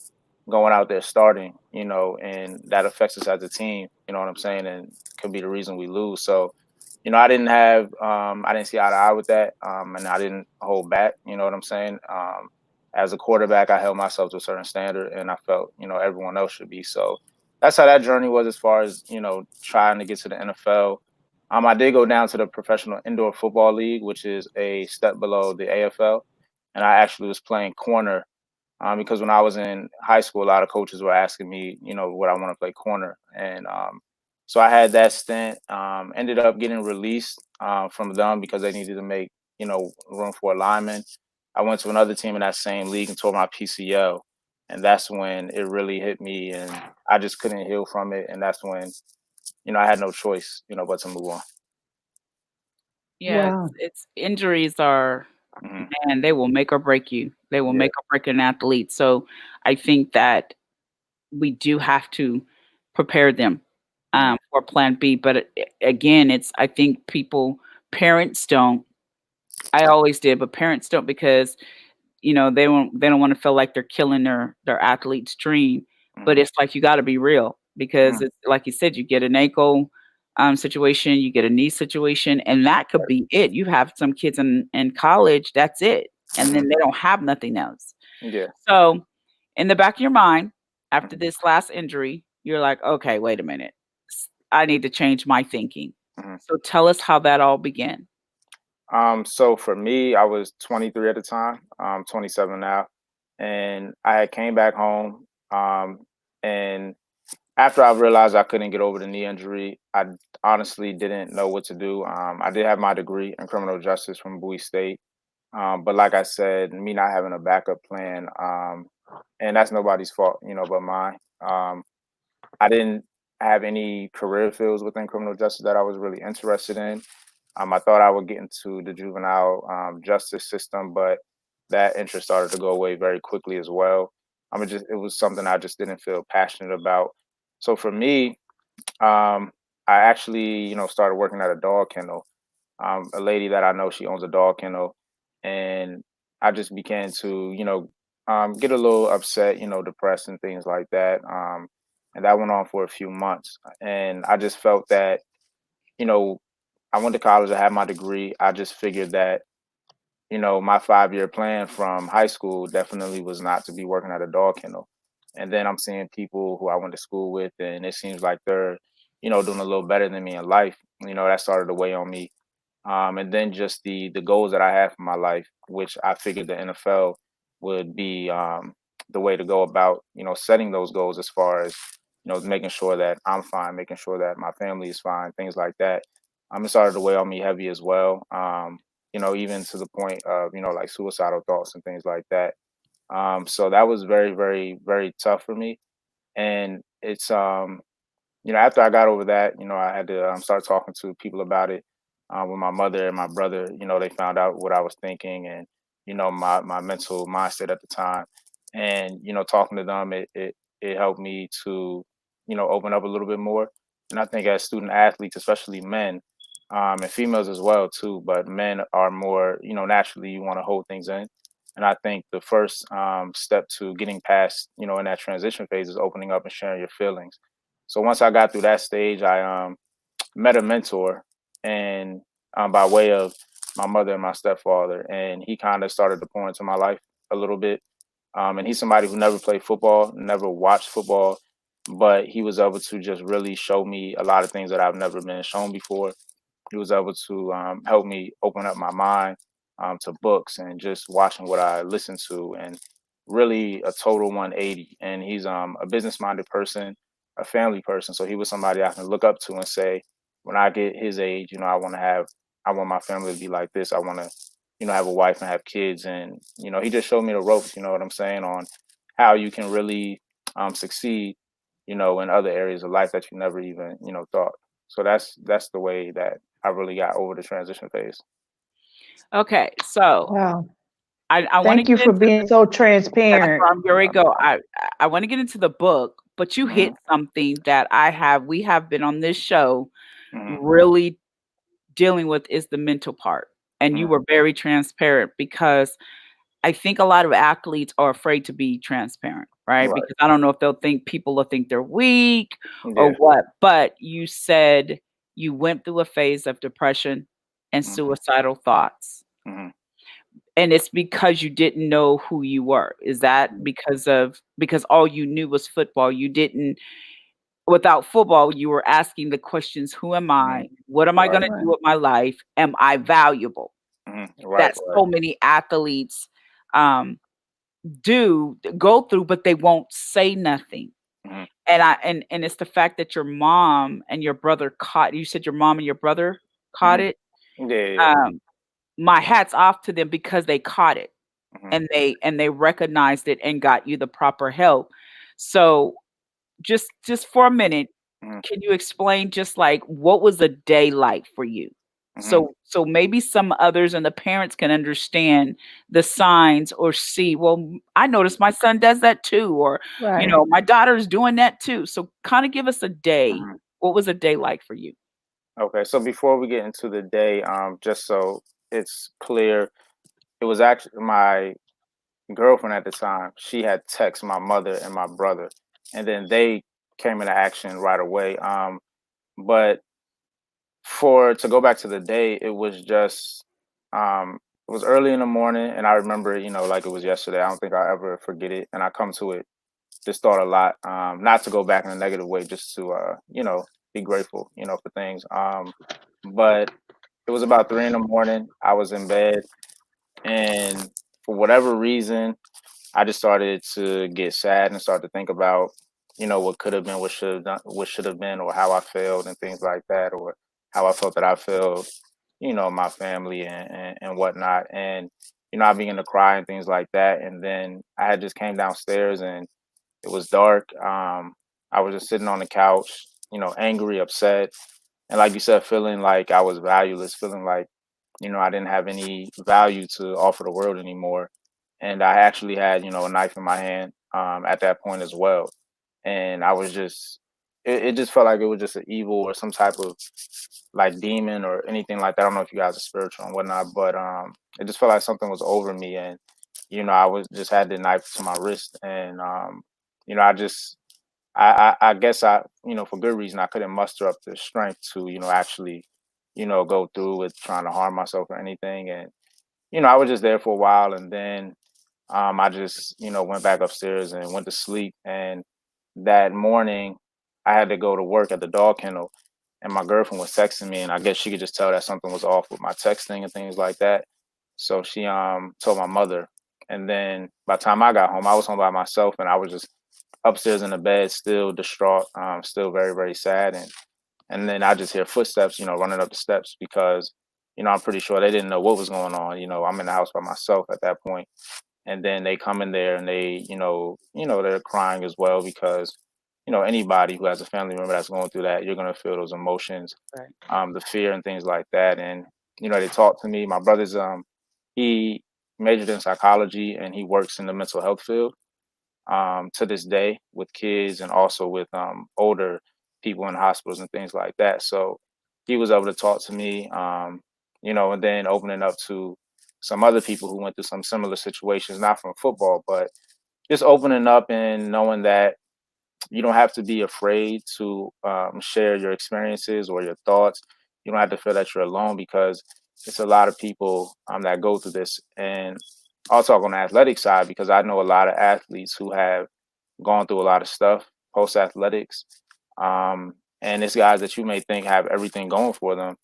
Speaker 7: going out there starting, and that affects us as a team. You know what I'm saying? And could be the reason we lose. So, I didn't see eye to eye with that, and I didn't hold back. You know what I'm saying? As a quarterback, I held myself to a certain standard, and I felt, everyone else should be. So that's how that journey was as far as, trying to get to the NFL. I did go down to the Professional Indoor Football League, which is a step below the AFL, and I actually was playing corner because when I was in high school, a lot of coaches were asking me, would I want to play corner, and so I had that stint. Ended up getting released from them because they needed to make, room for a lineman. I went to another team in that same league and tore my PCL, and that's when it really hit me, and I just couldn't heal from it, and that's when, I had no choice, but to move on.
Speaker 5: Yeah,
Speaker 2: Wow.
Speaker 5: it's injuries are,
Speaker 7: hmm
Speaker 5: man, they will make or break you. They will
Speaker 7: Yeah.
Speaker 5: make or break an athlete. So I think that we do have to prepare them for plan B. But again, I think parents don't. I always did, but parents don't because they don't want to feel like they're killing their athlete's dream. But
Speaker 7: hmm
Speaker 5: it's like you got to be real because
Speaker 7: hmm
Speaker 5: it's like you said, you get an ankle situation, you get a knee situation, and that could be it. You have some kids in college, that's it, and then
Speaker 7: hmm
Speaker 5: they don't have nothing else.
Speaker 7: Yeah.
Speaker 5: So in the back of your mind, after
Speaker 7: hmm
Speaker 5: this last injury, you're like, okay, wait a minute, I need to change my thinking.
Speaker 7: hmm
Speaker 5: So tell us how that all began.
Speaker 7: So for me, I was 23 at the time. I'm 27 now, and I had came back home. And after I realized I couldn't get over the knee injury, I honestly didn't know what to do. I did have my degree in criminal justice from Bowie State, but like I said, me not having a backup plan, and that's nobody's fault, but mine. I didn't have any career fields within criminal justice that I was really interested in. I thought I would get into the juvenile justice system, but that interest started to go away very quickly as well. It was something I just didn't feel passionate about. So for me, I actually, started working at a dog kennel. A lady that I know, she owns a dog kennel, and I just began to, get a little upset, depressed and things like that. And that went on for a few months, and I just felt that, you know, I went to college, I had my degree. I just figured that, my 5-year plan from high school definitely was not to be working at a dog kennel. And then I'm seeing people who I went to school with, and it seems like they're, doing a little better than me in life. That started to weigh on me. And then just the goals that I have for my life, which I figured the NFL would be the way to go about, setting those goals as far as, making sure that I'm fine, making sure that my family is fine, things like that. It started to weigh on me heavy as well. Even to the point of, like suicidal thoughts and things like that. So that was very, very, very tough for me. And it's after I got over that, I had to start talking to people about it. With my mother and my brother, they found out what I was thinking and my mental mindset at the time. And talking to them, it helped me to open up a little bit more. And I think as student athletes, especially men, and females as well too, but men are more, naturally you want to hold things in. And I think the first step to getting past, in that transition phase is opening up and sharing your feelings. So once I got through that stage, I met a mentor, and by way of my mother and my stepfather, and he kind of started to pour into my life a little bit. And he's somebody who never played football, never watched football, but he was able to just really show me a lot of things that I've never been shown before. He was able to help me open up my mind to books and just watching what I listened to, and really a total 180. And he's a business minded person, a family person. So he was somebody I can look up to and say, when I get his age, I want my family to be like this. I want to, have a wife and have kids. And, he just showed me the ropes, you know what I'm saying, on how you can really succeed, in other areas of life that you never even, thought. So that's the way that I really got over the transition phase.
Speaker 5: Okay, so
Speaker 2: Wow.
Speaker 5: I want to
Speaker 2: Thank you
Speaker 5: get
Speaker 2: for
Speaker 5: into
Speaker 2: being so
Speaker 5: that's where
Speaker 2: transparent.
Speaker 5: I'm going to go. I want to get into the book, but you
Speaker 7: hmm
Speaker 5: hit something that we have been on this show
Speaker 7: hmm
Speaker 5: really dealing with is the mental part. and you were very transparent, because I think a lot of athletes are afraid to be transparent, right?
Speaker 8: Right.
Speaker 5: Because I don't know if people will think they're weak or
Speaker 8: Yeah.
Speaker 5: what, but you said you went through a phase of depression and
Speaker 8: Mhm.
Speaker 5: suicidal thoughts.
Speaker 8: Mhm.
Speaker 5: And it's because you didn't know who you were. Is that because all you knew was football? You didn't Without football, you were asking the questions, who am I? What am I
Speaker 8: Right.
Speaker 5: going to do with my life? Am I valuable?
Speaker 8: Right.
Speaker 5: That
Speaker 8: Right.
Speaker 5: so many athletes go through, but they won't say nothing.
Speaker 8: Mhm.
Speaker 5: And it's the fact that your mom and your brother you said your mom and your brother caught it.
Speaker 8: Yeah.
Speaker 5: My hat's off to them, because they caught it,
Speaker 8: Mhm.
Speaker 5: and they recognized it and got you the proper help. So just for a minute,
Speaker 8: Mhm.
Speaker 5: can you explain just like what was a day like for you?
Speaker 8: Mhm.
Speaker 5: So maybe some others and the parents can understand the signs, or see, well, I noticed my son does that too, or
Speaker 2: Right.
Speaker 5: my daughter's doing that too. So kind of give us a day.
Speaker 8: Mhm.
Speaker 5: What was a day like for you?
Speaker 8: Okay. So before we get into the day, just so it's clear, it was actually my girlfriend at the time. She had texted my mother and my brother, and then they came into action right away. But for to go back to the day, it was just it was early in the morning, and I remember, like it was yesterday. I don't think I'll ever forget it, and I come to it this thought a lot. Not to go back in a negative way, just to be grateful, for things. But it was about 3 in the morning. I was in bed, and for whatever reason, I just started to get sad and start to think about, what could have been, what should have done, what should have been, or how I failed and things like that, or how I felt that I failed, my family and whatnot. And, I began to cry and things like that. And then I had just came downstairs and it was dark. I was just sitting on the couch, angry, upset. And like you said, feeling like I was valueless, feeling like, I didn't have any value to offer the world anymore. And I actually had, a knife in my hand at that point as well. And I was just, it just felt like it was just an evil or some type of like demon or anything like that. I don't know if you guys are spiritual and whatnot, but it just felt like something was over me. And, I was just had the knife to my wrist. And, I just, I guess for good reason, I couldn't muster up the strength to, actually, go through with trying to harm myself or anything. And, I was just there for a while. And then I just, went back upstairs and went to sleep. And that morning, I had to go to work at the dog kennel. And my girlfriend was texting me, and I guess she could just tell that something was off with my texting and things like that. So she told my mother. And then by the time I got home, I was home by myself, and I was just upstairs in the bed, still distraught, still very, very sad. And then I just hear footsteps, running up the steps because, I'm pretty sure they didn't know what was going on. I'm in the house by myself at that point. And then they come in there and they, they're crying as well because, anybody who has a family member that's going through that, you're gonna feel those emotions,
Speaker 5: Right.
Speaker 8: the fear and things like that. And, they talk to me. My brother's he majored in psychology and he works in the mental health field to this day with kids and also with older people in hospitals and things like that. So he was able to talk to me, and then opening up to some other people who went through some similar situations, not from football, but just opening up and knowing that you don't have to be afraid to share your experiences or your thoughts. You don't have to feel that you're alone because it's a lot of people that go through this. And I'll talk on the athletic side because I know a lot of athletes who have gone through a lot of stuff post athletics. And it's guys that you may think have everything going for them.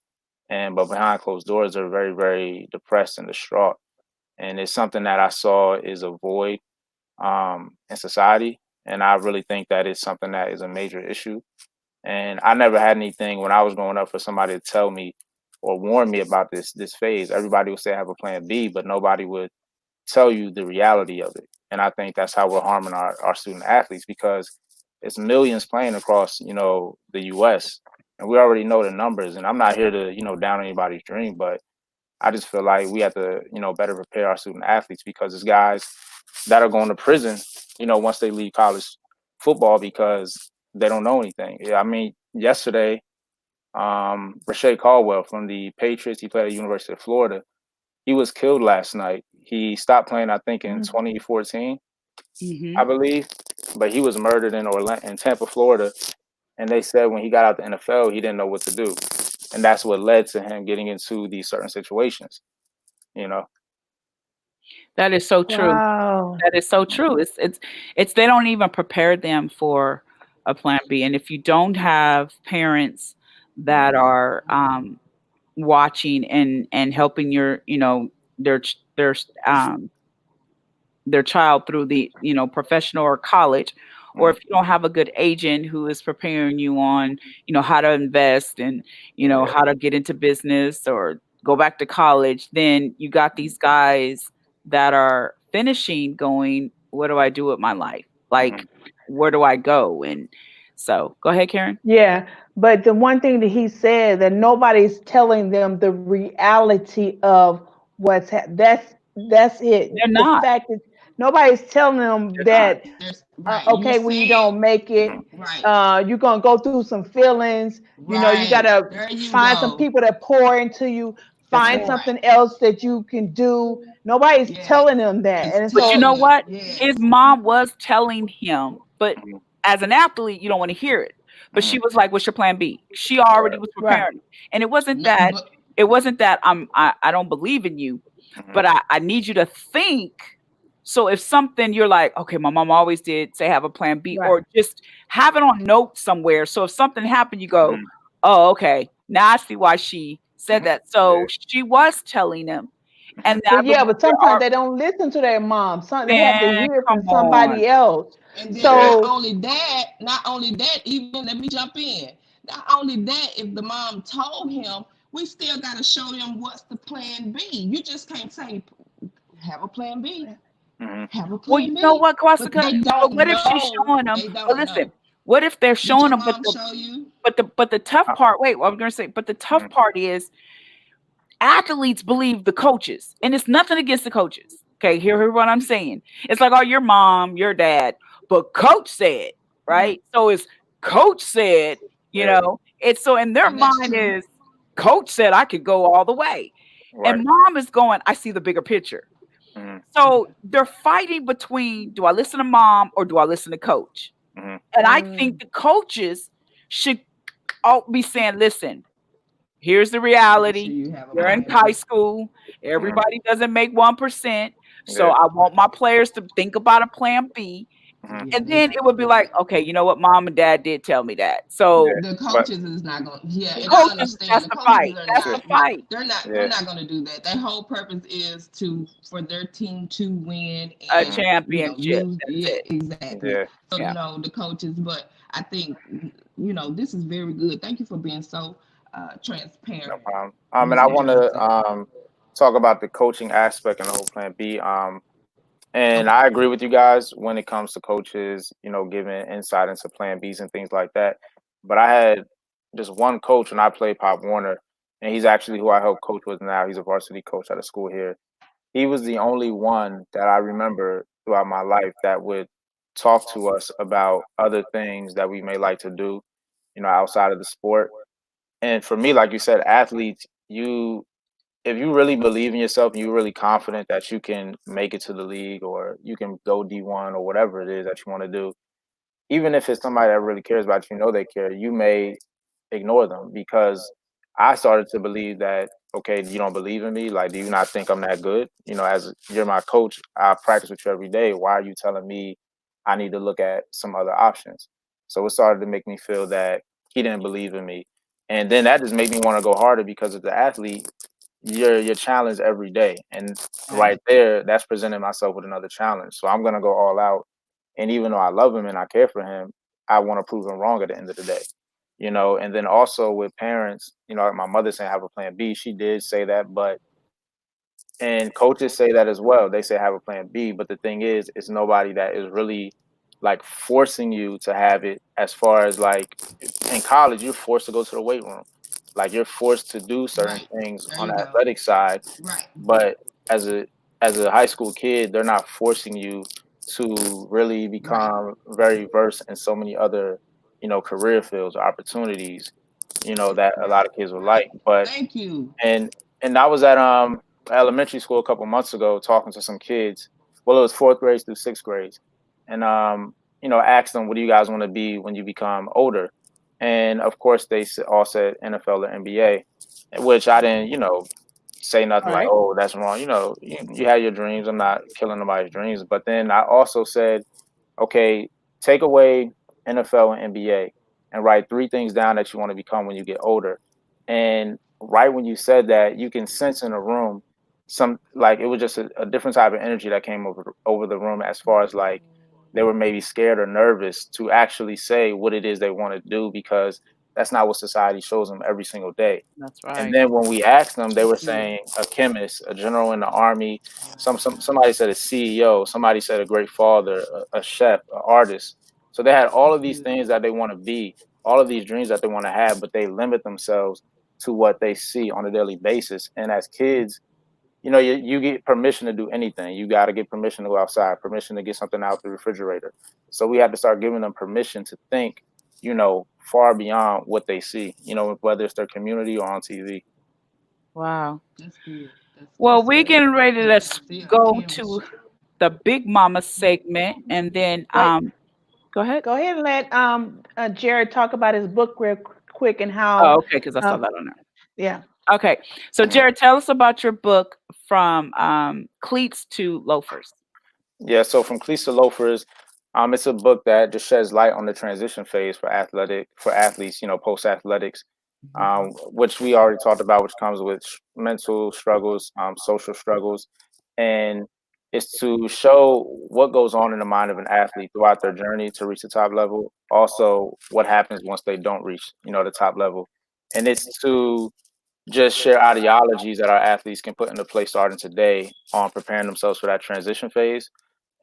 Speaker 8: But behind closed doors, they're very, very depressed and distraught. And it's something that I saw is a void in society. And I really think that is something that is a major issue. And I never had anything when I was growing up for somebody to tell me or warn me about this phase. Everybody would say I have a plan B, but nobody would tell you the reality of it. And I think that's how we're harming our student athletes because it's millions playing across, the US. And we already know the numbers. And I'm not here to, down anybody's dream, but I just feel like we have to, better prepare our student athletes because it's guys that are going to prison, once they leave college football because they don't know anything. Yeah, I mean, yesterday, Rashay Caldwell from the Patriots, he played at the University of Florida. he was killed last night. He stopped playing, I think, in 2014, I believe, but he was murdered in Tampa, Florida. And they said when he got out the NFL, he didn't know what to do, and that's what led to him getting into these certain situations. You know.
Speaker 5: That is so true.
Speaker 2: Wow.
Speaker 5: That is so true. It's they don't even prepare them for a plan B. And if you don't have parents that are watching and helping your, their their child through the, professional or college, or if you don't have a good agent who is preparing you on, how to invest and, how to get into business or go back to college, then you got these guys that are finishing going, what do I do with my life? Like, where do I go? And so go ahead, Karen.
Speaker 2: Yeah, but the one thing that he said that nobody's telling them the reality of that's it.
Speaker 5: They're
Speaker 2: The
Speaker 5: not.
Speaker 2: fact that nobody's telling them
Speaker 5: They're
Speaker 2: that okay, when you don't make it, you're gonna go through some feelings. You gotta find some people that pour into you. Find something else that you can do. Nobody's telling them that, and
Speaker 5: But you
Speaker 2: so
Speaker 5: know what? His mom was telling him, but as an athlete, you don't want to hear it. But she was like, "What's your plan B?" She already was preparing, and it wasn't that. I don't believe in you, but I need you to think. So if something you're like, okay, my mom always did say have a plan B, or just have it on note somewhere. So if something happened, you go, oh, okay, now I see why she said that. So she was telling him. And
Speaker 2: but sometimes they don't listen to their mom. They have to hear from somebody else.
Speaker 4: And then
Speaker 2: So
Speaker 4: not only that, even let me jump in. Not only that, if the mom told him, we still got to show them what's the plan B. You just can't say have a plan B. Have a plan
Speaker 5: well, you
Speaker 4: B.
Speaker 5: know what, Kwasika?
Speaker 4: But
Speaker 5: what if she's showing them? Well, listen, what if they're showing them? But the tough part. Wait, what I'm going to say. But the tough part is athletes believe the coaches, and it's nothing against the coaches. Okay, hear what I'm saying. It's like, oh, your mom, your dad, but coach said, right? So it's coach said, it's so in their mind is coach said I could go all the way. And mom is going, I see the bigger picture. So they're fighting between, do I listen to mom or do I listen to coach? And I think the coaches should all be saying, listen, here's the reality. You're in high school. Everybody doesn't make 1%. So I want my players to think about a plan B. And then it would be like, okay, you know what? Mom and dad did tell me that. So
Speaker 4: the coaches is not going to,
Speaker 5: the coaches, that's the fight. That's the fight.
Speaker 4: They're not going to do that. Their whole purpose is for their team to win
Speaker 5: a championship.
Speaker 4: Exactly. So, the coaches, but I think, this is very good. Thank you for being so transparent.
Speaker 8: No problem. And I want to talk about the coaching aspect and the whole plan B. And I agree with you guys when it comes to coaches, giving insight into plan Bs and things like that. But I had just one coach when I played Pop Warner, and he's actually who I help coach with now. He's a varsity coach at a school here. He was the only one that I remember throughout my life that would talk to us about other things that we may like to do, outside of the sport. And for me, like you said, athletes, if you really believe in yourself and you're really confident that you can make it to the league or you can go D1 or whatever it is that you want to do, even if it's somebody that really cares about you, they care, you may ignore them, because I started to believe that, okay, you don't believe in me? Like, do you not think I'm that good? As you're my coach, I practice with you every day. Why are you telling me I need to look at some other options? So it started to make me feel that he didn't believe in me. And then that just made me want to go harder, because as an athlete, you're challenged every day, and right there, that's presenting myself with another challenge. So I'm gonna go all out, and even though I love him and I care for him, I want to prove him wrong at the end of the day, And then also with parents, my mother saying have a plan B. She did say that, and coaches say that as well. They say have a plan B, but the thing is, it's nobody that is really like forcing you to have it. As far as like in college, you're forced to go to the weight room. Like, you're forced to do certain things on the athletic side, but as a high school kid, they're not forcing you to really become very versed in so many other, career fields or opportunities, that a lot of kids would like. But
Speaker 4: thank you.
Speaker 8: And I was at elementary school a couple months ago, talking to some kids. Well, it was fourth grades through sixth grades, and asked them, "What do you guys want to be when you become older?" And of course, they all said NFL or NBA, which I didn't, say nothing like,
Speaker 5: Right.
Speaker 8: "Oh, that's wrong." You had your dreams. I'm not killing nobody's dreams, but then I also said, okay, take away NFL and NBA and write three things down that you want to become when you get older. And right when you said that, you can sense in a room some like it was just a different type of energy that came over the room as far as like they were maybe scared or nervous to actually say what it is they want to do because that's not what society shows them every single day.
Speaker 5: That's
Speaker 8: And
Speaker 5: right.
Speaker 8: then when we asked them, they were saying a chemist, a general in the army, somebody said a CEO, somebody said a great father, a chef, an artist. So they had all of these things that they want to be, all of these dreams that they want to have, but they limit themselves to what they see on a daily basis. And as kids, you get permission to do anything. You got to get permission to go outside, permission to get something out the refrigerator. So we had to start giving them permission to think, far beyond what they see, whether it's their community or on TV.
Speaker 5: Wow.
Speaker 4: That's good.
Speaker 5: Well,
Speaker 4: That's
Speaker 5: we're
Speaker 4: good.
Speaker 5: getting ready to let's
Speaker 4: Yeah,
Speaker 5: go
Speaker 4: Kim
Speaker 5: to
Speaker 4: was.
Speaker 5: the Big Mama segment, and then
Speaker 2: Wait,
Speaker 5: go ahead.
Speaker 2: go ahead and let Jared talk about his book real quick and
Speaker 5: Oh,
Speaker 2: how
Speaker 5: okay, because I saw that on there.
Speaker 2: yeah.
Speaker 5: Okay, so Jared, tell us about your book from cleats to loafers.
Speaker 8: Yeah, so from cleats to loafers, it's a book that just sheds light on the transition phase for athletes, post athletics, which we already talked about, which comes with mental struggles, social struggles, and it's to show what goes on in the mind of an athlete throughout their journey to reach the top level. Also, what happens once they don't reach, the top level, and it's to just share ideologies that our athletes can put into place starting today on preparing themselves for that transition phase.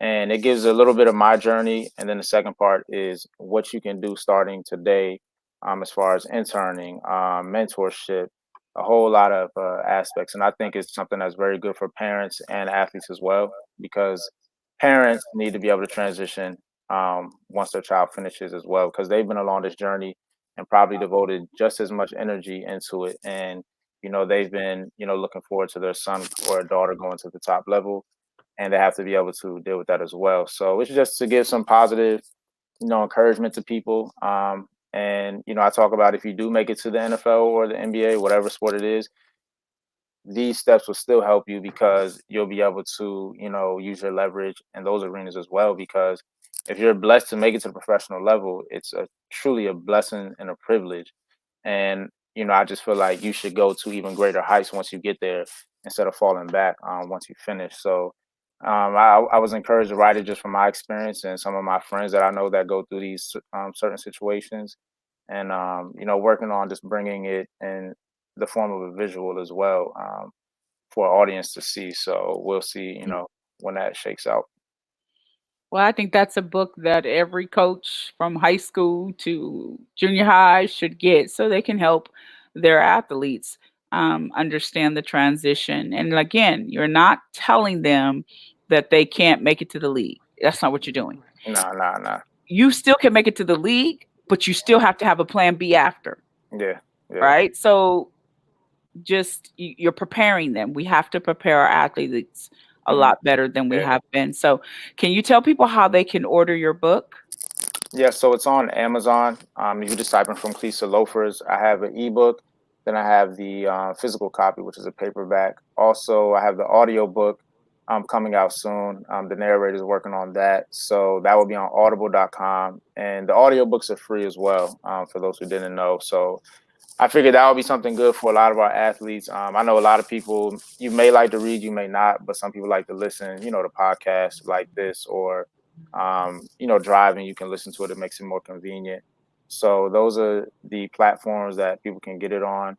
Speaker 8: And it gives a little bit of my journey. And then the second part is what you can do starting today, as far as interning, mentorship, a whole lot of aspects. And I think it's something that's very good for parents and athletes as well, because parents need to be able to transition once their child finishes as well, because they've been along this journey and probably devoted just as much energy into it. And they've been looking forward to their son or a daughter going to the top level, and they have to be able to deal with that as well. So it's just to give some positive encouragement to people. And I talk about, if you do make it to the NFL or the NBA, whatever sport it is, these steps will still help you, because you'll be able to use your leverage in those arenas as well. Because if you're blessed to make it to the professional level, it's truly a blessing and a privilege. And I just feel like you should go to even greater heights once you get there, instead of falling back once you finish. So I was encouraged to write it just from my experience and some of my friends that I know that go through these certain situations, and working on just bringing it in the form of a visual as well, for an audience to see. So we'll see, when that shakes out.
Speaker 5: Well, I think that's a book that every coach from high school to junior high should get so they can help their athletes understand the transition. And again, you're not telling them that they can't make it to the league. That's not what you're doing.
Speaker 8: Nah.
Speaker 5: You still can make it to the league, but you still have to have a plan B after,
Speaker 8: Yeah.
Speaker 5: right? So just you're preparing them. We have to prepare our athletes a
Speaker 8: Mhm.
Speaker 5: lot better than we
Speaker 8: Yeah.
Speaker 5: have been. So can you tell people how they can order your book?
Speaker 8: Yeah, so it's on Amazon. You can just type in From Cleats to Loafers. I have an ebook, then I have the physical copy, which is a paperback. Also, I have the audio book coming out soon. The narrator is working on that. So that will be on audible.com. And the audiobooks are free as well, for those who didn't know. So I figured that would be something good for a lot of our athletes. I know a lot of people, you may like to read, you may not, but some people like to listen, to podcasts like this, or, driving, you can listen to it. It makes it more convenient. So those are the platforms that people can get it on.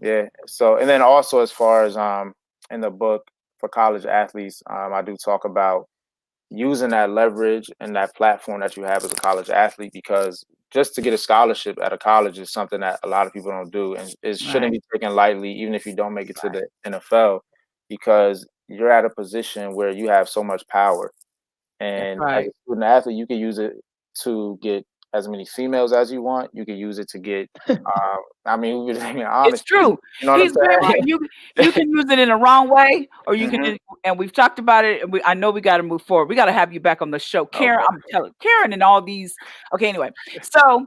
Speaker 8: Yeah. So, and then also, as far as in the book for college athletes, I do talk about using that leverage and that platform that you have as a college athlete, because just to get a scholarship at a college is something that a lot of people don't do, and it shouldn't
Speaker 5: Right.
Speaker 8: be taken lightly, even if you don't make it to the NFL, because you're at a position where you have so much power,
Speaker 5: That's
Speaker 8: and as
Speaker 5: right.
Speaker 8: a student athlete, you can use it to get as many females as you want. You can use it to get. I mean, we're being honest.
Speaker 5: It's true.
Speaker 8: You know what
Speaker 5: He's
Speaker 8: I'm saying?
Speaker 5: very you can use it in the wrong way, or you can
Speaker 8: Mhm.
Speaker 5: just, and we've talked about it, and I know we got to move forward. We got to have you back on the show, Karen.
Speaker 8: Okay.
Speaker 5: I'm telling Karen and all these. Okay, anyway, so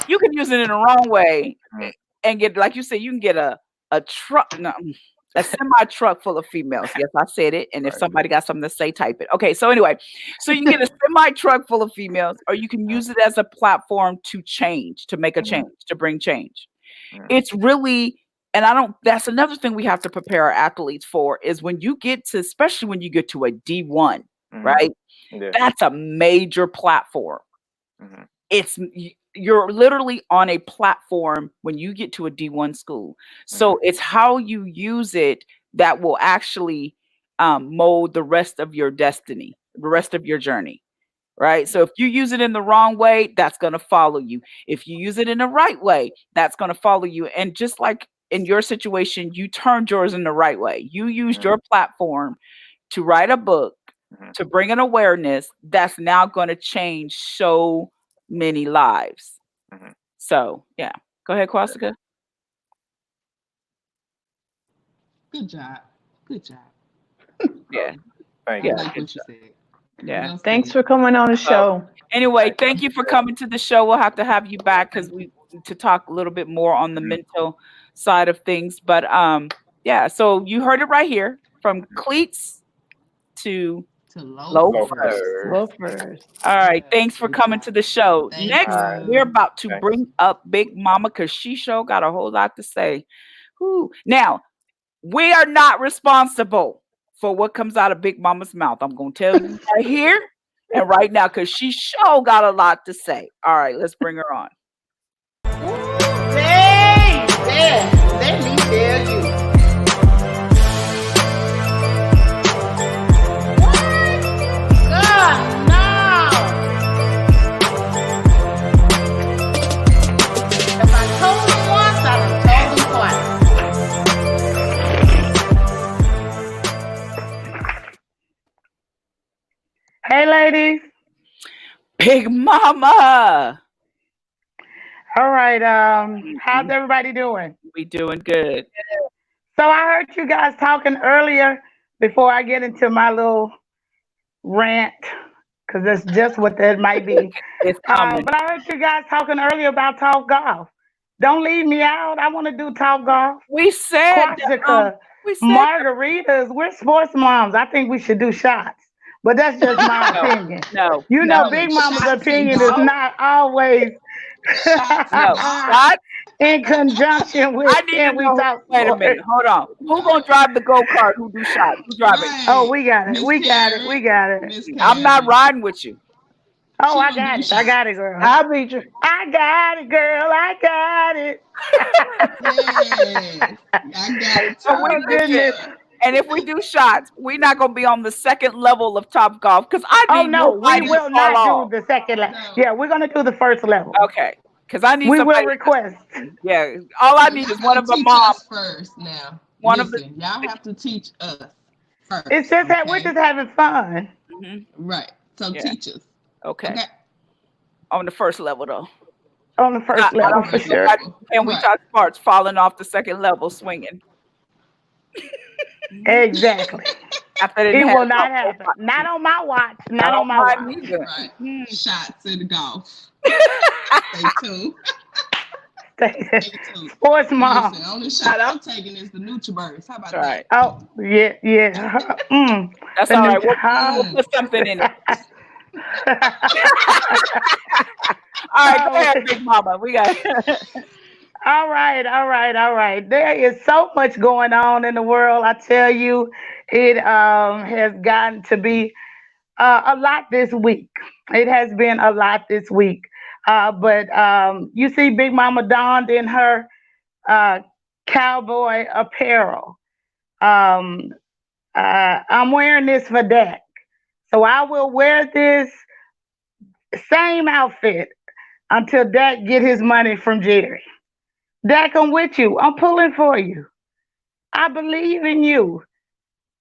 Speaker 5: you can use it in the wrong way
Speaker 8: Mhm.
Speaker 5: and get, like you said, you can get a truck, no, a semi truck full of females. Yes, I said it. And if
Speaker 8: Right.
Speaker 5: somebody got something to say, type it. Okay, so anyway, so you can get a semi truck full of females, or you can use it as a platform to change, to make a change, to bring change.
Speaker 8: Mhm.
Speaker 5: It's really, and that's another thing we have to prepare our athletes for, is when you get to, especially when you get to a D1,
Speaker 8: Mhm.
Speaker 5: right?
Speaker 8: Yeah.
Speaker 5: That's a major platform.
Speaker 8: Mhm.
Speaker 5: You're literally on a platform when you get to a D1 school. So it's how you use it that will actually mold the rest of your destiny, the rest of your journey. Right. So if you use it in the wrong way, that's going to follow you. If you use it in the right way, that's going to follow you. And just like in your situation, you turned yours in the right way. You used your platform to write a book, to bring an awareness that's now going to change so many lives.
Speaker 8: Mhm.
Speaker 5: So yeah, go ahead, Kwasika.
Speaker 4: Good job. Good job.
Speaker 5: Yeah.
Speaker 8: Thank
Speaker 4: I
Speaker 8: you.
Speaker 4: like what you said.
Speaker 5: Yeah.
Speaker 4: Well
Speaker 2: Thanks
Speaker 4: said.
Speaker 2: for coming on the show.
Speaker 5: Anyway, thank you for coming to the show. We'll have to have you back because to talk a little bit more on the mental side of things. But yeah, so you heard it right here, from cleats to
Speaker 4: To
Speaker 5: loafers.
Speaker 2: Loafers.
Speaker 5: All right, thanks for coming to the show.
Speaker 4: Thank
Speaker 5: Next,
Speaker 4: you.
Speaker 5: we're about to
Speaker 8: Thanks.
Speaker 5: bring up Big Mama because she sure got a whole lot to say. Whew. Now, we are not responsible for what comes out of Big Mama's mouth. I'm going to tell you right here and right now because she sure got a lot to say. All right, let's bring her on.
Speaker 1: Let me tell you. God, no! If I told him once, I done told him twice.
Speaker 9: Hey, ladies.
Speaker 5: Big Mama.
Speaker 9: All right. How's everybody doing?
Speaker 5: We doing good.
Speaker 9: So I heard you guys talking earlier before I get into my little rant, because that's just what that might be.
Speaker 5: It's coming.
Speaker 9: But I heard you guys talking earlier about Talk Golf. Don't leave me out. I want to do Talk Golf.
Speaker 5: We said,
Speaker 9: Quasica, margaritas. We're sports moms. I think we should do shots. But that's just my opinion.
Speaker 5: No.
Speaker 9: You know,
Speaker 5: no.
Speaker 9: Big Mama's
Speaker 4: Shots and
Speaker 9: opinion is
Speaker 4: golf?
Speaker 9: not always
Speaker 5: No. Shots?
Speaker 9: in conjunction with
Speaker 5: I need to
Speaker 9: Can We
Speaker 5: know.
Speaker 9: Talk
Speaker 5: Wait a
Speaker 9: Sports?
Speaker 5: minute. Hold on. Who gonna drive the go-kart? Who do shots? Who drive it?
Speaker 4: Right.
Speaker 9: Oh, we got it.
Speaker 4: Miss
Speaker 9: We got it.
Speaker 4: Karen.
Speaker 9: We got it.
Speaker 4: Miss
Speaker 5: I'm not
Speaker 4: Karen.
Speaker 5: riding with you.
Speaker 9: Oh,
Speaker 4: She
Speaker 9: I
Speaker 4: gonna
Speaker 9: got
Speaker 4: do
Speaker 9: it. I got it, girl.
Speaker 2: I'll beat you.
Speaker 9: I got it, girl. I got it.
Speaker 4: Yes. I got it too.
Speaker 5: So we
Speaker 9: Oh, goodness.
Speaker 5: And if we do shots, we're not gonna be on the second level of Top Golf because I
Speaker 9: Oh,
Speaker 5: need
Speaker 9: no, we
Speaker 5: nobody to
Speaker 9: will
Speaker 5: fall
Speaker 9: not
Speaker 5: off.
Speaker 9: do the second level.
Speaker 4: No.
Speaker 9: Yeah, we're going to do the first level.
Speaker 5: Okay. Because I need
Speaker 9: We
Speaker 5: somebody.
Speaker 9: will request.
Speaker 5: Yeah. All I need
Speaker 4: Y'all
Speaker 5: is one
Speaker 4: gotta
Speaker 5: of the
Speaker 4: teach
Speaker 5: moms.
Speaker 4: us first now.
Speaker 5: One of
Speaker 4: Listen, y'all have to teach us first.
Speaker 9: It's just that we're
Speaker 4: okay?
Speaker 9: just having fun.
Speaker 4: Right. So
Speaker 5: Yeah.
Speaker 4: teach us.
Speaker 5: Okay.
Speaker 4: Okay.
Speaker 5: On the first level though.
Speaker 9: On the first
Speaker 5: I
Speaker 9: level,
Speaker 5: don't
Speaker 9: for sure.
Speaker 5: And we
Speaker 4: Right.
Speaker 5: talk sparks falling off the second level swinging.
Speaker 9: Exactly.
Speaker 5: After
Speaker 9: It
Speaker 5: they
Speaker 9: will
Speaker 5: had-
Speaker 9: not happen. Not on my watch. Not on my
Speaker 5: mine
Speaker 9: watch.
Speaker 5: either.
Speaker 4: Right. Shots in golf. Stay tuned. Stay tuned.
Speaker 9: Sports mom.
Speaker 4: Listen, only shot I'm taking is the NutriBurst. How about
Speaker 5: Right.
Speaker 9: Oh, yeah, yeah.
Speaker 5: That's
Speaker 9: The
Speaker 5: all right.
Speaker 9: new-
Speaker 5: We'll put something in it. All right, go ahead, Big Mama. We got
Speaker 9: All right. There is so much going on in the world. I tell you, it has gotten to be a lot this week. It has been a lot this week. But you see Big Mama donned in her cowboy apparel. I'm wearing this for Dak. So I will wear this same outfit until Dak get his money from Jerry. Dak, I'm with you. I'm pulling for you. I believe in you.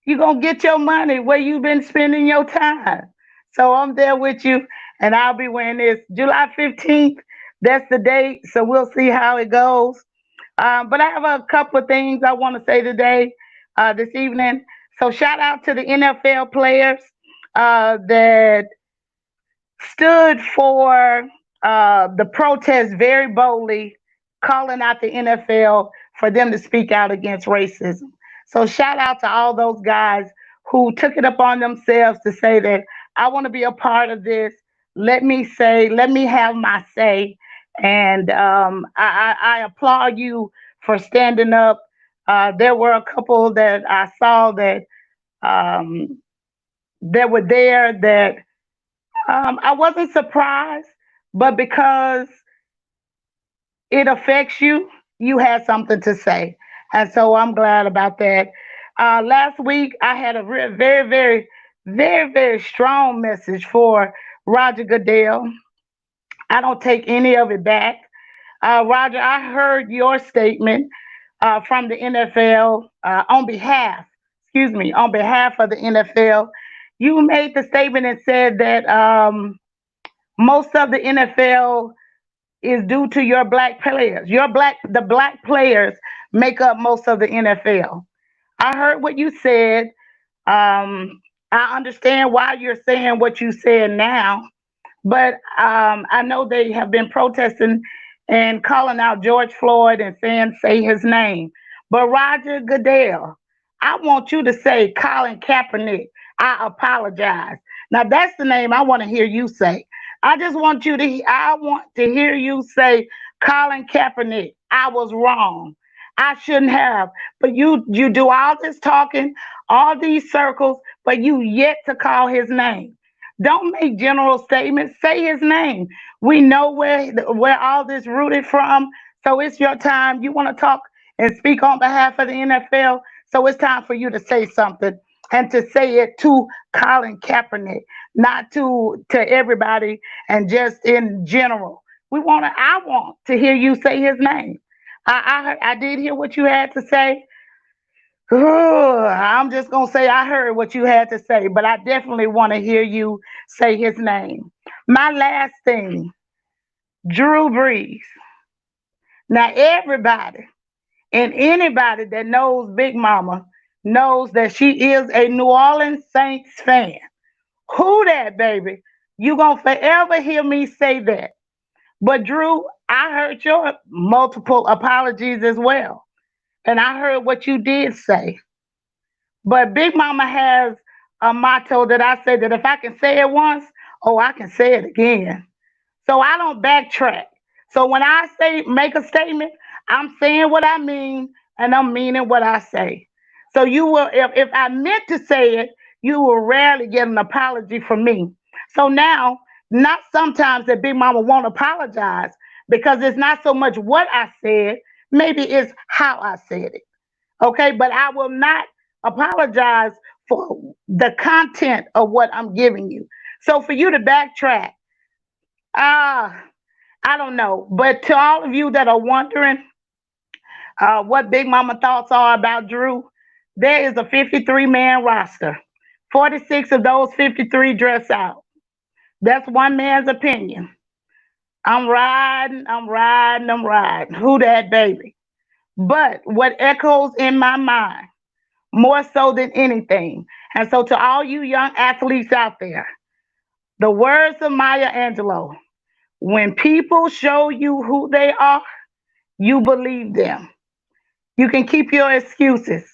Speaker 9: You're going to get your money where you've been spending your time. So I'm there with you. and I'll be wearing this July 15th. That's the date, so we'll see how it goes. But I have a couple of things I want to say today, this evening. So shout out to the NFL players that stood for the protest very boldly, calling out the NFL for them to speak out against racism. So shout out to all those guys who took it upon themselves to say that I want to be a part of this. Let me have my say. And I applaud you for standing up. There were a couple that I saw um, that were there that I wasn't surprised, but because it affects you, you had something to say. And so I'm glad about that. Last week, I had a very, very, very, very strong message for Roger Goodell. I don't take any of it back. Roger, I heard your statement from the NFL on behalf of the NFL. You made the statement and said that most of the NFL is due to your black players. The black players make up most of the NFL. I heard what you said. I understand why you're saying what you said now, but I know they have been protesting and calling out George Floyd and saying, say his name. But Roger Goodell, I want you to say Colin Kaepernick, I apologize. Now that's the name I want to hear you say. I want to hear you say, Colin Kaepernick, I was wrong. I shouldn't have. But you do all this talking, all these circles, but you yet to call his name. Don't make general statements. Say his name. We know where all this rooted from. So it's your time. You want to talk and speak on behalf of the NFL. So it's time for you to say something and to say it to Colin Kaepernick, not to everybody and just in general. I want to hear you say his name. I did hear what you had to say. I'm just going to say I heard what you had to say, but I definitely want to hear you say his name. My last thing, Drew Brees. Now, everybody and anybody that knows Big Mama knows that she is a New Orleans Saints fan. Who that, baby? You going to forever hear me say that. But, Drew, I heard your multiple apologies as well. And I heard what you did say. But Big Mama has a motto that I say that if I can say it once, I can say it again. So I don't backtrack. So when I make a statement, I'm saying what I mean and I'm meaning what I say. So you will, if I meant to say it, you will rarely get an apology from me. So now, not sometimes that Big Mama won't apologize because it's not so much what I said, maybe it's how I said it. Okay, but I will not apologize for the content of what I'm giving you. So for you to backtrack, I don't know. But to all of you that are wondering what Big Mama thoughts are about Drew, there is a 53-man roster. 46 of those 53 dress out. That's one man's opinion. I'm riding. Who that, baby? But what echoes in my mind, more so than anything, and so to all you young athletes out there, the words of Maya Angelou, when people show you who they are, you believe them. You can keep your excuses.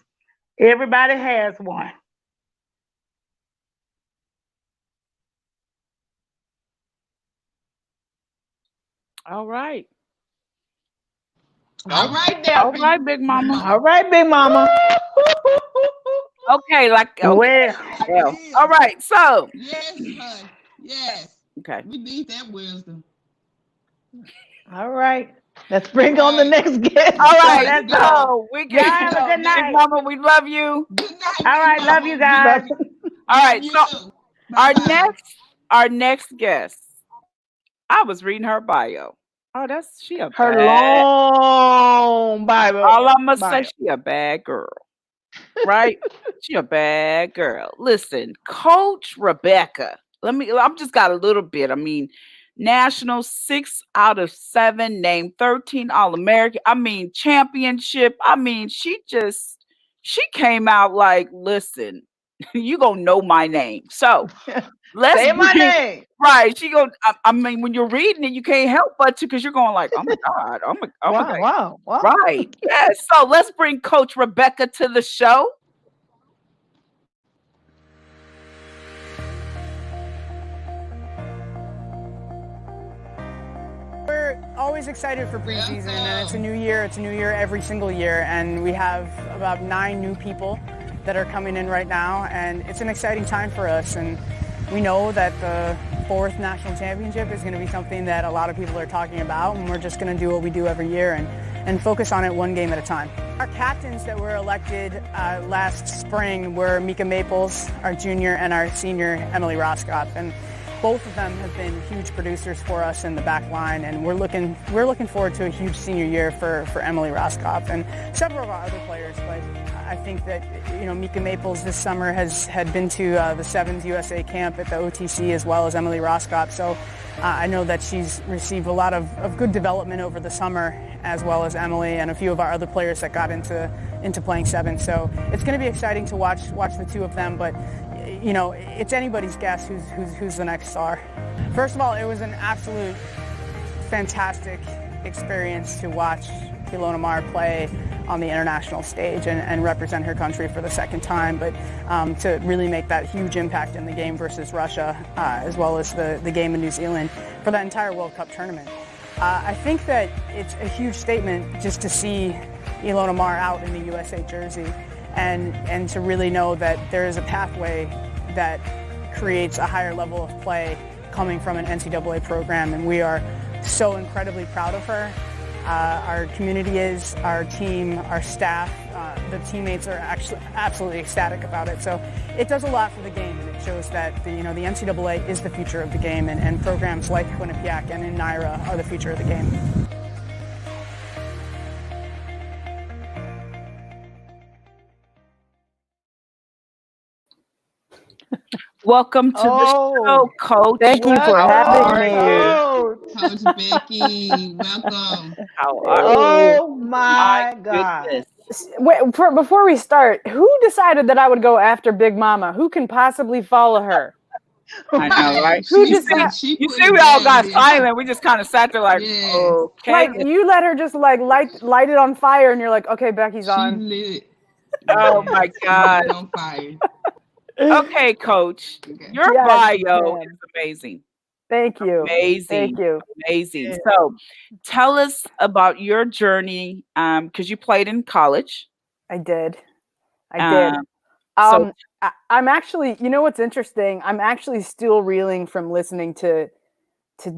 Speaker 9: Everybody has one.
Speaker 5: All right.
Speaker 4: All right, there.
Speaker 5: All right, Big Mama.
Speaker 2: All right, Big Mama.
Speaker 5: Okay,
Speaker 9: Well,
Speaker 5: all right. So,
Speaker 4: Yes, honey. Yes.
Speaker 5: okay.
Speaker 4: We need that wisdom.
Speaker 2: All right. Let's bring on the next guest.
Speaker 5: All right.
Speaker 9: let's
Speaker 5: So
Speaker 9: go.
Speaker 5: we
Speaker 9: Y'all
Speaker 5: get
Speaker 9: have a good
Speaker 5: Big
Speaker 9: night.
Speaker 5: Mama. We love you.
Speaker 4: Good night.
Speaker 9: All right,
Speaker 4: Big
Speaker 9: love
Speaker 4: Mama.
Speaker 9: you guys.
Speaker 5: All right.
Speaker 4: You
Speaker 5: So
Speaker 4: too.
Speaker 5: our
Speaker 4: Bye-bye.
Speaker 5: next guest. I was reading her bio. Oh, she a
Speaker 2: Her
Speaker 5: bad.
Speaker 2: long Bible.
Speaker 5: All I must say,
Speaker 2: bio.
Speaker 5: she a bad girl. Right? She a bad girl. Listen, Coach Rebecca. I'm just got a little bit. I mean, national 6 out of 7, named 13 All-American. I mean, championship. I mean, she came out like, listen, you gonna know my name. So let's
Speaker 2: Say my
Speaker 5: bring
Speaker 2: name.
Speaker 5: right. I mean, when you're reading it, you can't help but to because you're going like, oh my God, oh my God.
Speaker 2: Wow.
Speaker 5: Right. Yes. So let's bring Coach Rebecca to the show.
Speaker 10: We're always excited for preseason, and it's a new year. It's a new year every single year, and we have about 9 new people that are coming in right now, and it's an exciting time for us. And we know that the 4th national championship is going to be something that a lot of people are talking about, and we're just going to do what we do every year and focus on it one game at a time. Our captains that were elected last spring were Mika Maples, our junior, and our senior, Emily Roskop. And both of them have been huge producers for us in the back line, and we're looking forward to a huge senior year for Emily Roskop and several of our other players. But I think that Mika Maples this summer had been to the Sevens USA camp at the OTC as well as Emily Roskop. So I know that she's received a lot of good development over the summer, as well as Emily and a few of our other players that got into playing sevens. So it's going to be exciting to watch the two of them, but it's anybody's guess who's the next star. First of all, it was an absolute fantastic experience to watch Ilona Maher play on the international stage and represent her country for the second time, but to really make that huge impact in the game versus Russia, as well as the game in New Zealand for that entire World Cup tournament. I think that it's a huge statement just to see Ilona Maher out in the USA jersey and to really know that there is a pathway that creates a higher level of play coming from an NCAA program, and we are so incredibly proud of her. Our community is, our team, our staff, the teammates are actually absolutely ecstatic about it. So it does a lot for the game, and it shows that the NCAA is the future of the game, and programs like Quinnipiac and in Naira are the future of the game.
Speaker 5: Welcome to the show, Coach.
Speaker 2: Thank you for having me.
Speaker 4: Coach Becky, welcome.
Speaker 5: How are you?
Speaker 2: Oh my God.
Speaker 5: Goodness.
Speaker 11: Wait, before we start, who decided that I would go after Big Mama? Who can possibly follow her?
Speaker 5: I know, right?
Speaker 11: Who
Speaker 5: You see, we all got silent. We just kind of sat there like, okay.
Speaker 11: Like you let her just like light it on fire, and you're like, okay, Becky's on.
Speaker 5: Oh my God.
Speaker 4: On fire.
Speaker 5: Okay, Coach. Your bio is amazing.
Speaker 11: Thank you.
Speaker 5: Amazing.
Speaker 11: Thank you.
Speaker 5: Amazing.
Speaker 2: Yeah.
Speaker 5: So tell us about your journey, because you played in college.
Speaker 11: I did.
Speaker 5: So
Speaker 11: I'm actually, what's interesting? I'm actually still reeling from listening to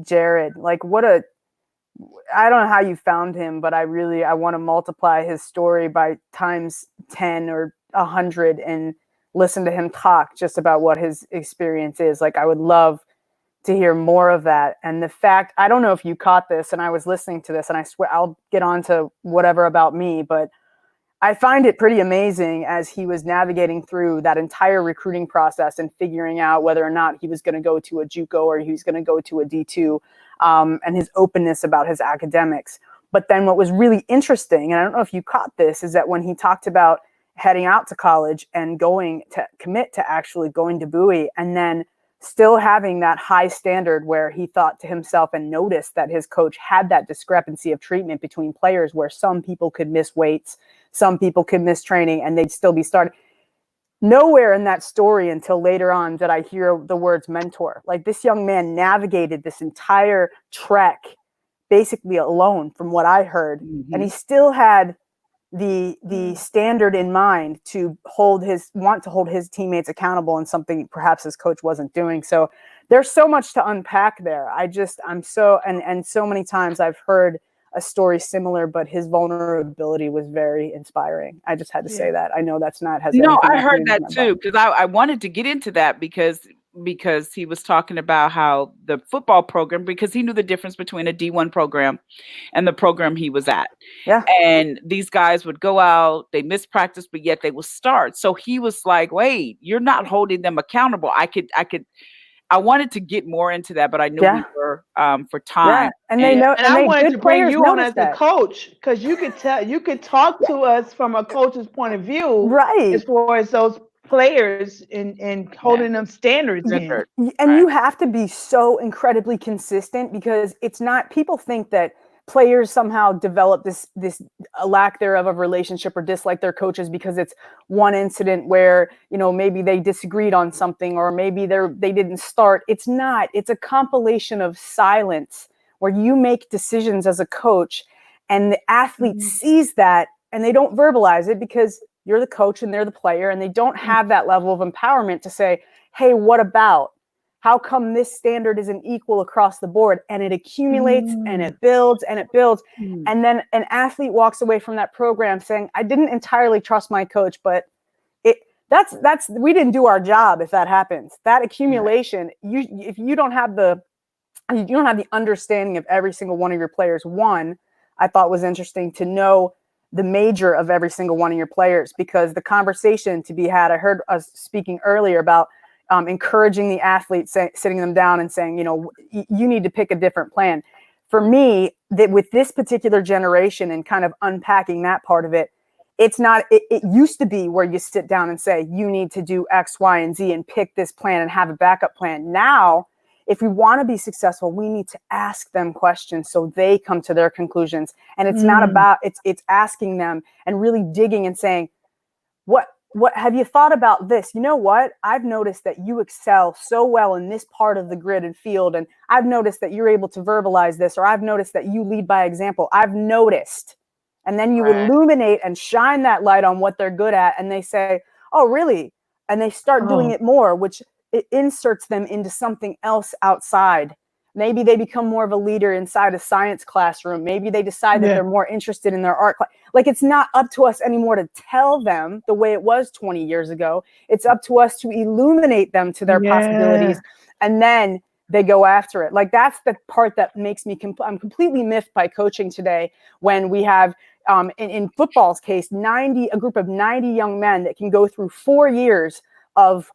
Speaker 11: Jared. Like I don't know how you found him, but I want to multiply his story by times 10 or 100 and listen to him talk just about what his experience is. Like, I would love to hear more of that. And the fact, I don't know if you caught this, and I was listening to this, and I swear I'll get on to whatever about me, but I find it pretty amazing as he was navigating through that entire recruiting process and figuring out whether or not he was going to go to a JUCO or he was going to go to a D2, and his openness about his academics. But then what was really interesting, and I don't know if you caught this, is that when he talked about heading out to college and going to commit to actually going to Bowie, and then still having that high standard where he thought to himself and noticed that his coach had that discrepancy of treatment between players where some people could miss weights, some people could miss training, and they'd still be started. Nowhere in that story until later on did I hear the words mentor. Like, this young man navigated this entire trek basically alone from what I heard. Mm-hmm. And he still had the standard in mind to want to hold his teammates accountable, and something perhaps his coach wasn't doing. So there's so much to unpack there. I'm so many times I've heard a story similar, but his vulnerability was very inspiring. I just had to say that. I know that's not has
Speaker 5: no, I heard that too, because I wanted to get into that because he was talking about how the football program, because he knew the difference between a D1 program and the program he was at.
Speaker 11: Yeah.
Speaker 5: And these guys would go out, they miss practice, but yet they will start. So he was like, wait, you're not holding them accountable. I could I wanted to get more into that, but I knew we were for time.
Speaker 11: Yeah, and they know,
Speaker 2: And I wanted
Speaker 11: good
Speaker 2: to bring
Speaker 11: players
Speaker 2: you on
Speaker 11: notice
Speaker 2: as a coach, because you could talk to us from a coach's point of view,
Speaker 11: right?
Speaker 2: As far as those players and holding them standards in.
Speaker 11: And you have to be so incredibly consistent, because it's not, people think that players somehow develop this a lack thereof of relationship or dislike their coaches because it's one incident where, you know, maybe they disagreed on something, or maybe they didn't start. It's not. It's a compilation of silence where you make decisions as a coach, and the athlete sees that and they don't verbalize it because you're the coach and they're the player, and they don't have that level of empowerment to say, hey, what about? How come this standard isn't equal across the board? And it accumulates and it builds and it builds. And then an athlete walks away from that program saying, I didn't entirely trust my coach, but that's we didn't do our job. If that happens, that accumulation, if you don't have the understanding of every single one of your players. One, I thought was interesting to know the major of every single one of your players, because the conversation to be had, I heard us speaking earlier about encouraging the athletes, sitting them down and saying, you know, you need to pick a different plan. For me, that with this particular generation and kind of unpacking that part of it, it's not, it used to be where you sit down and say, you need to do X, Y, and Z and pick this plan and have a backup plan. Now, if we want to be successful, we need to ask them questions so they come to their conclusions. And it's not about, it's asking them and really digging and saying, what have you thought about this? You know what? I've noticed that you excel so well in this part of the grid and field. And I've noticed that you're able to verbalize this, or I've noticed that you lead by example. I've noticed. And then you illuminate and shine that light on what they're good at. And they say, oh, really? And they start doing it more, which it inserts them into something else outside. Maybe they become more of a leader inside a science classroom. Maybe they decide that they're more interested in their art class. Like, it's not up to us anymore to tell them the way it was 20 years ago. It's up to us to illuminate them to their possibilities, and then they go after it. Like, that's the part that makes me, I'm completely miffed by coaching today when we have, in football's case, a group of 90 young men that can go through 4 years of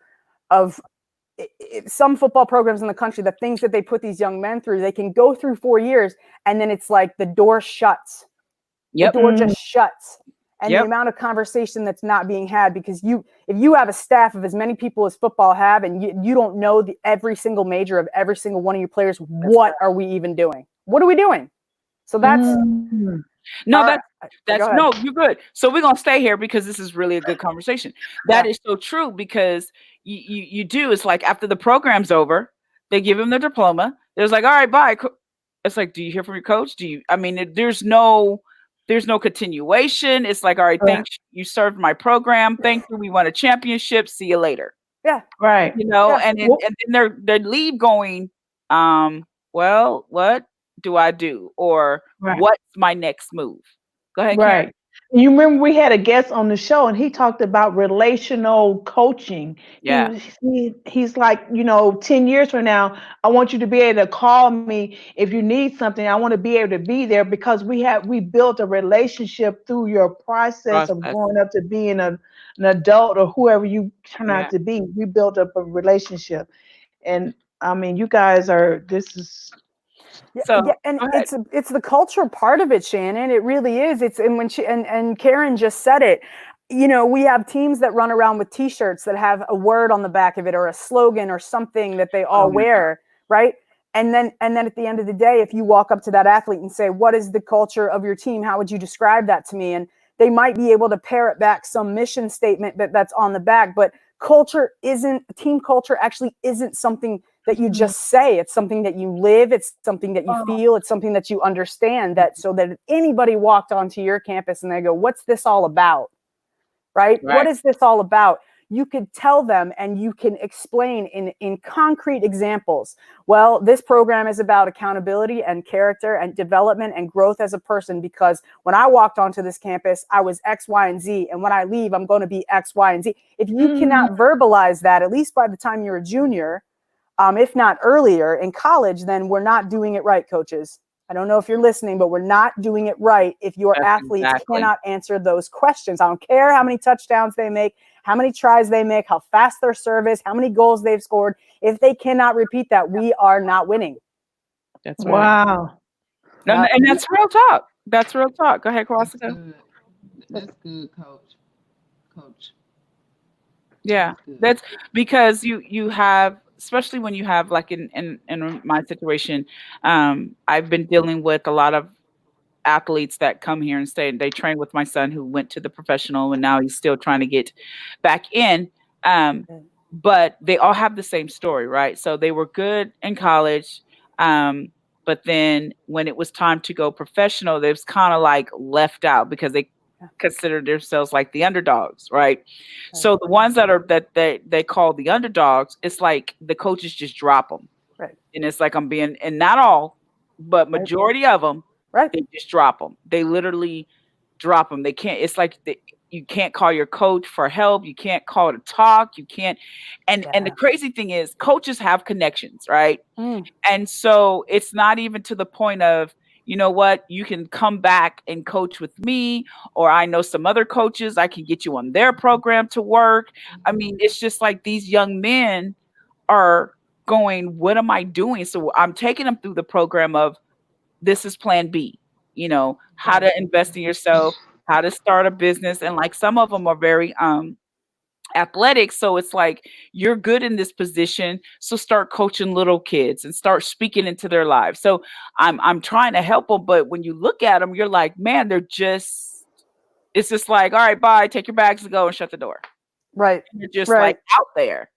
Speaker 11: some football programs in the country, the things that they put these young men through, they can go through 4 years, and then it's like the door shuts. The door just shuts. And the amount of conversation that's not being had, because if you have a staff of as many people as football have, and you don't know every single major of every single one of your players, what are we even doing? What are we doing? So that's
Speaker 5: no, that's no, you're good. So we're gonna stay here because this is really a good conversation. That is so true, because you do. It's like after the program's over, they give him the diploma. There's like, all right, bye. It's like, do you hear from your coach? There's no continuation. It's like, all right, thanks. You served my program. Thank you. We won a championship. See you later.
Speaker 11: Yeah.
Speaker 2: Right.
Speaker 5: You know, and then they leave going, well, what do I do? Or what's my next move? Go ahead, Karen.
Speaker 2: You remember we had a guest on the show, and he talked about relational coaching.
Speaker 5: Yeah.
Speaker 2: He's like, 10 years from now, I want you to be able to call me if you need something. I want to be able to be there, because we built a relationship through your process of growing up to being an adult, or whoever you turn out to be. We built up a relationship. And I mean, you guys
Speaker 11: and it's the cultural part of it, Shannon. It really is. It's and Karen just said it. You know, we have teams that run around with T-shirts that have a word on the back of it, or a slogan, or something that they all wear, right? And then at the end of the day, if you walk up to that athlete and say, "What is the culture of your team? How would you describe that to me?" And they might be able to parrot back some mission statement that's on the back, but team culture actually isn't something that you just say. It's something that you live. It's something that you feel. It's something that you understand, so that if anybody walked onto your campus and they go, what's this all about? Right? What is this all about? You could tell them, and you can explain in concrete examples. Well, this program is about accountability and character and development and growth as a person, because when I walked onto this campus, I was X, Y, and Z. And when I leave, I'm going to be X, Y, and Z. If you cannot verbalize that, at least by the time you're a junior, if not earlier in college, then we're not doing it right, coaches. I don't know if you're listening, but we're not doing it right if your
Speaker 5: That's
Speaker 11: athletes
Speaker 5: exactly.
Speaker 11: cannot answer those questions. I don't care how many touchdowns they make, how many tries they make, how fast their serve is, how many goals they've scored. If they cannot repeat that, we are not winning.
Speaker 5: That's right.
Speaker 2: Wow.
Speaker 5: And that's real talk. That's real talk. Go ahead,
Speaker 4: That's
Speaker 5: Corsica.
Speaker 4: good. That's good, Coach.
Speaker 5: Yeah,
Speaker 4: Good.
Speaker 5: that's because you have, especially when you have like in my situation, I've been dealing with a lot of athletes that come here and stay. They train with my son who went to the professional and now he's still trying to get back in. But they all have the same story, right? So they were good in college, but then when it was time to go professional, they was kind of like left out because they consider themselves like the underdogs, right? So the ones that they call the underdogs, it's like the coaches just drop them,
Speaker 11: right?
Speaker 5: And it's like and not all, but majority of them,
Speaker 11: right?
Speaker 5: They just drop them. They literally drop them. They can't. It's like you can't call your coach for help. You can't call to talk. You can't. And the crazy thing is, coaches have connections, right? And so it's not even to the point of, you know what, you can come back and coach with me, or I know some other coaches, I can get you on their program to work. I mean, it's just like these young men are going, what am I doing? So I'm taking them through the program of, this is plan B, you know, how to invest in yourself, how to start a business. And like some of them are very athletic. So it's like, you're good in this position. So start coaching little kids and start speaking into their lives. So I'm trying to help them. But when you look at them, you're like, man, it's just like, all right, bye, take your bags and go and shut the door.
Speaker 11: Right.
Speaker 5: And you're just like out there.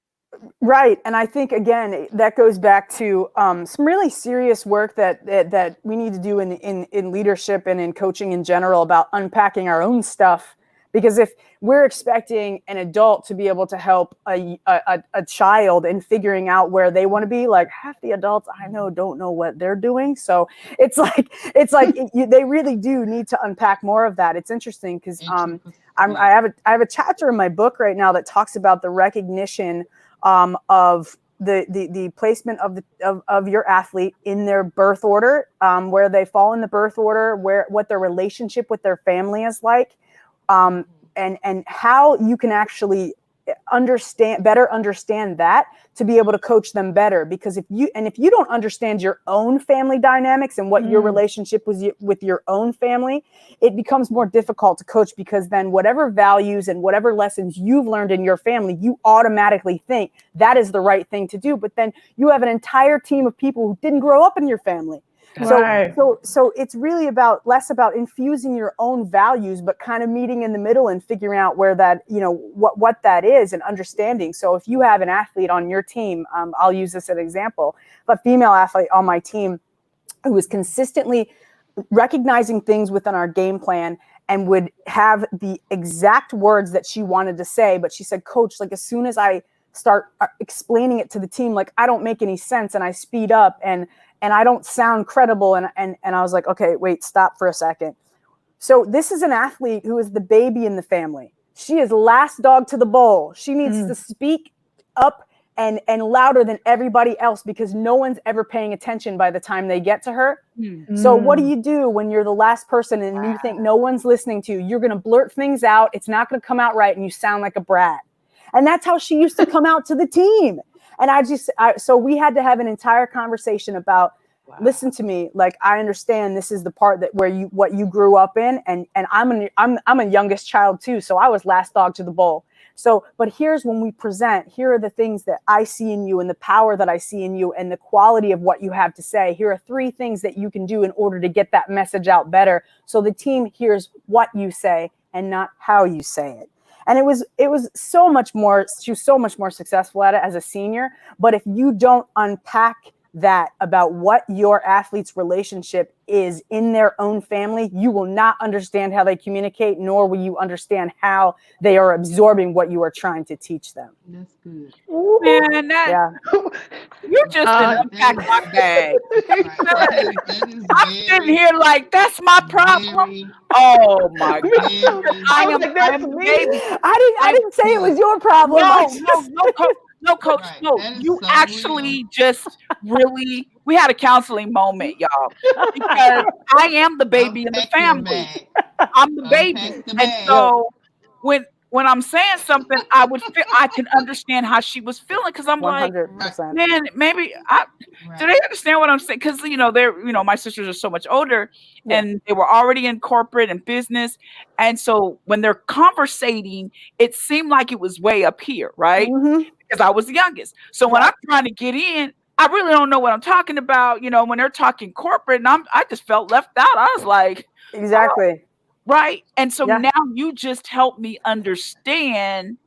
Speaker 11: Right. And I think, again, that goes back to some really serious work that we need to do in leadership and in coaching in general about unpacking our own stuff. Because if we're expecting an adult to be able to help a child in figuring out where they want to be, like half the adults I know don't know what they're doing. So it's like they really do need to unpack more of that. It's interesting because I have a chapter in my book right now that talks about the recognition of the placement of your athlete in their birth order, where they fall in the birth order, what their relationship with their family is like, and how you can actually better understand that to be able to coach them better. Because if you don't understand your own family dynamics and what your relationship with your own family, it becomes more difficult to coach, because then whatever values and whatever lessons you've learned in your family, you automatically think that is the right thing to do. But then you have an entire team of people who didn't grow up in your family. So it's really less about infusing your own values, but kind of meeting in the middle and figuring out where that, you know, what that is and understanding. So if you have an athlete on your team, I'll use this as an example, a female athlete on my team who was consistently recognizing things within our game plan and would have the exact words that she wanted to say. But she said, Coach, like as soon as I start explaining it to the team, like I don't make any sense and I speed up and I don't sound credible. And I was like, okay, wait, stop for a second. So this is an athlete who is the baby in the family. She is last dog to the bowl. She needs to speak up and louder than everybody else, because no one's ever paying attention by the time they get to her. So what do you do when you're the last person and you think no one's listening to you? You're going to blurt things out. It's not going to come out right. And you sound like a brat. And that's how she used to come out to the team. And so we had to have an entire conversation about, listen to me, like, I understand this is the part that what you grew up in. And I'm a youngest child too. So I was last dog to the bowl. So, but here's when we present, here are the things that I see in you and the power that I see in you and the quality of what you have to say. Here are 3 things that you can do in order to get that message out better. So the team hears what you say and not how you say it. And it was so much more, she was so much more successful at it as a senior. But if you don't unpack that about what your athlete's relationship is in their own family, you will not understand how they communicate, nor will you understand how they are absorbing what you are trying to teach them.
Speaker 4: That's good.
Speaker 5: Man, you're just an unpack my bag. I'm sitting here like, that's my problem. Oh my God.
Speaker 11: I didn't say it was your problem.
Speaker 5: No, Coach. No, you actually just really we had a counseling moment, y'all, because I am the baby in the
Speaker 4: Unpack your
Speaker 5: family.
Speaker 4: bag.
Speaker 5: I'm the baby,
Speaker 4: Unpack the
Speaker 5: and
Speaker 4: bag.
Speaker 5: so when I'm saying something, I can understand how she was feeling because I'm like,
Speaker 11: 100%.
Speaker 5: man, maybe do they understand what I'm saying? Because my sisters are so much older, and they were already in corporate and business, and so when they're conversating, it seemed like it was way up here, right? Because I was the youngest. So when I'm trying to get in, I really don't know what I'm talking about. When they're talking corporate, and I just felt left out. I was like,
Speaker 11: Exactly.
Speaker 5: right. And so now you just help me understand.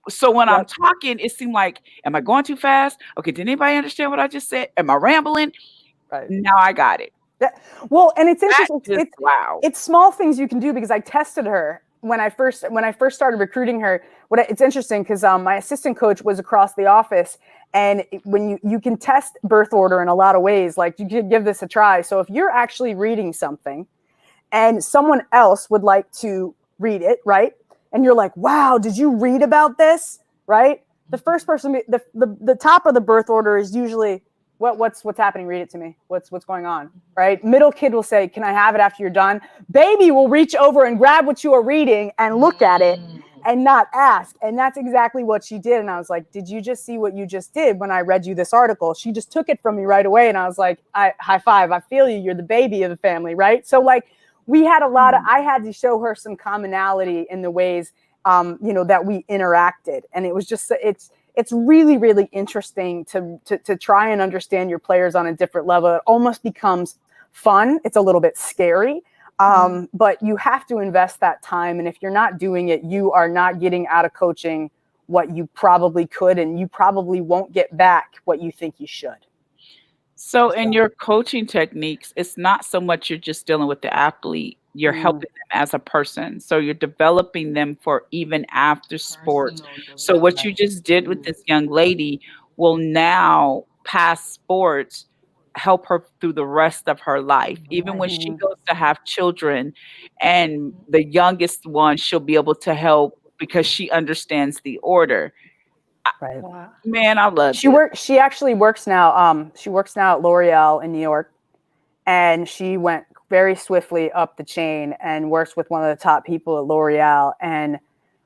Speaker 5: So when I'm talking, it seemed like, am I going too fast? Okay, did anybody understand what I just said? Am I rambling?
Speaker 11: Right.
Speaker 5: Now I got it.
Speaker 11: Well, and it's interesting.
Speaker 5: Wow.
Speaker 11: It's small things you can do because I tested her when I first started recruiting her. It's interesting because my assistant coach was across the office, and when you can test birth order in a lot of ways, like you could give this a try. So if you're actually reading something and someone else would like to read it, right? And you're like, wow, did you read about this? Right? The first person, the top of the birth order is usually, what's happening? Read it to me. What's going on? Right? Middle kid will say, can I have it after you're done? Baby will reach over and grab what you are reading and look at it and not ask. And that's exactly what she did. And I was like, did you just see what you just did when I read you this article? She just took it from me right away. And I was like, high five. I feel you. You're the baby of the family. Right? So like, we had I had to show her some commonality in the ways, that we interacted. And it was just, it's really, really interesting to try and understand your players on a different level. It almost becomes fun. It's a little bit scary, but you have to invest that time. And if you're not doing it, you are not getting out of coaching what you probably could, and you probably won't get back what you think you should.
Speaker 5: So in your coaching techniques, it's not so much you're just dealing with the athlete, you're helping them as a person. So you're developing them for even after sports. So what you just did with this young lady will now past sports help her through the rest of her life. Even when she goes to have children, and the youngest one, she'll be able to help because she understands the order.
Speaker 11: Right.
Speaker 5: Man, I love
Speaker 11: She actually works now. She works now at L'Oreal in New York, and she went very swiftly up the chain and works with one of the top people at L'Oreal. And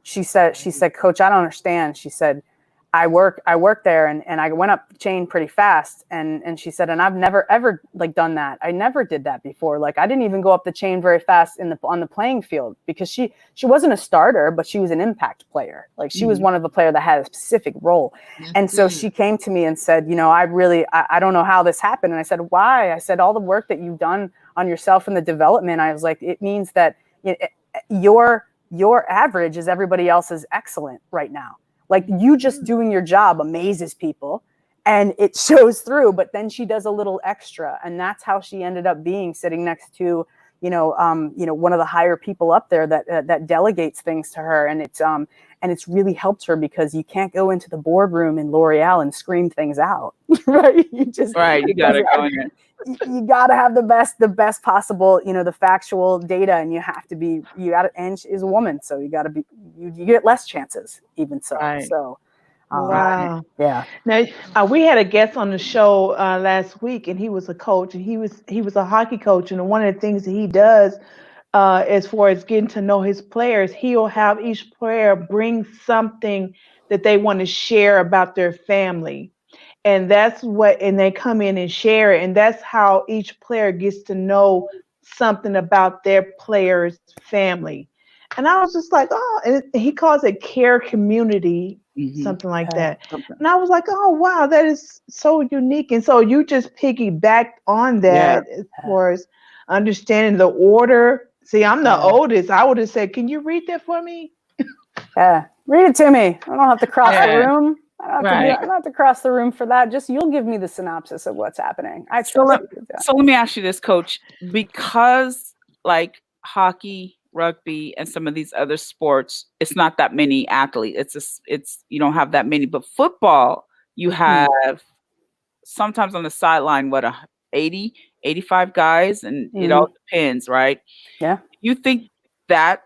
Speaker 11: she said, Coach, I don't understand. She said, I work there, and I went up the chain pretty fast. And she said, and I've never ever done that. I never did that before. Like, I didn't even go up the chain very fast on the playing field, because she wasn't a starter, but she was an impact player. Like, she was one of the players that had a specific role. And so she came to me and said, I don't know how this happened. And I said, why? I said, all the work that you've done on yourself and the development. I was like, it means that your average is everybody else's excellent right now. Like, you just doing your job amazes people, and it shows through. But then she does a little extra, and that's how she ended up being sitting next to, one of the higher people up there that delegates things to her, and it's really helped her, because you can't go into the boardroom in L'Oreal and scream things out, right? You gotta go in there. You gotta have the best possible, the factual data, and and she's a woman, so you get less chances, even so.
Speaker 5: Right.
Speaker 11: So,
Speaker 2: Wow.
Speaker 11: Yeah.
Speaker 2: Now, we had a guest on the show last week, and he was a coach, and he was a hockey coach, and one of the things that he does, as far as getting to know his players, he'll have each player bring something that they want to share about their family. And and they come in and share it. And that's how each player gets to know something about their player's family. And I was just like, oh, and he calls it care community, something like that. And I was like, oh, wow, that is so unique. And so you just piggybacked on that as far as understanding the order. See, I'm the oldest. I would have said, can you read that for me?
Speaker 11: Yeah, read it to me. I don't have to cross the room. I don't have to cross the room for that. Just, you'll give me the synopsis of what's happening.
Speaker 5: So let me ask you this, Coach, because like hockey, rugby, and some of these other sports, it's not that many athletes. It's you don't have that many. But football, you have sometimes on the sideline, 80, 85 guys, and it all depends, right?
Speaker 11: Yeah.
Speaker 5: You think that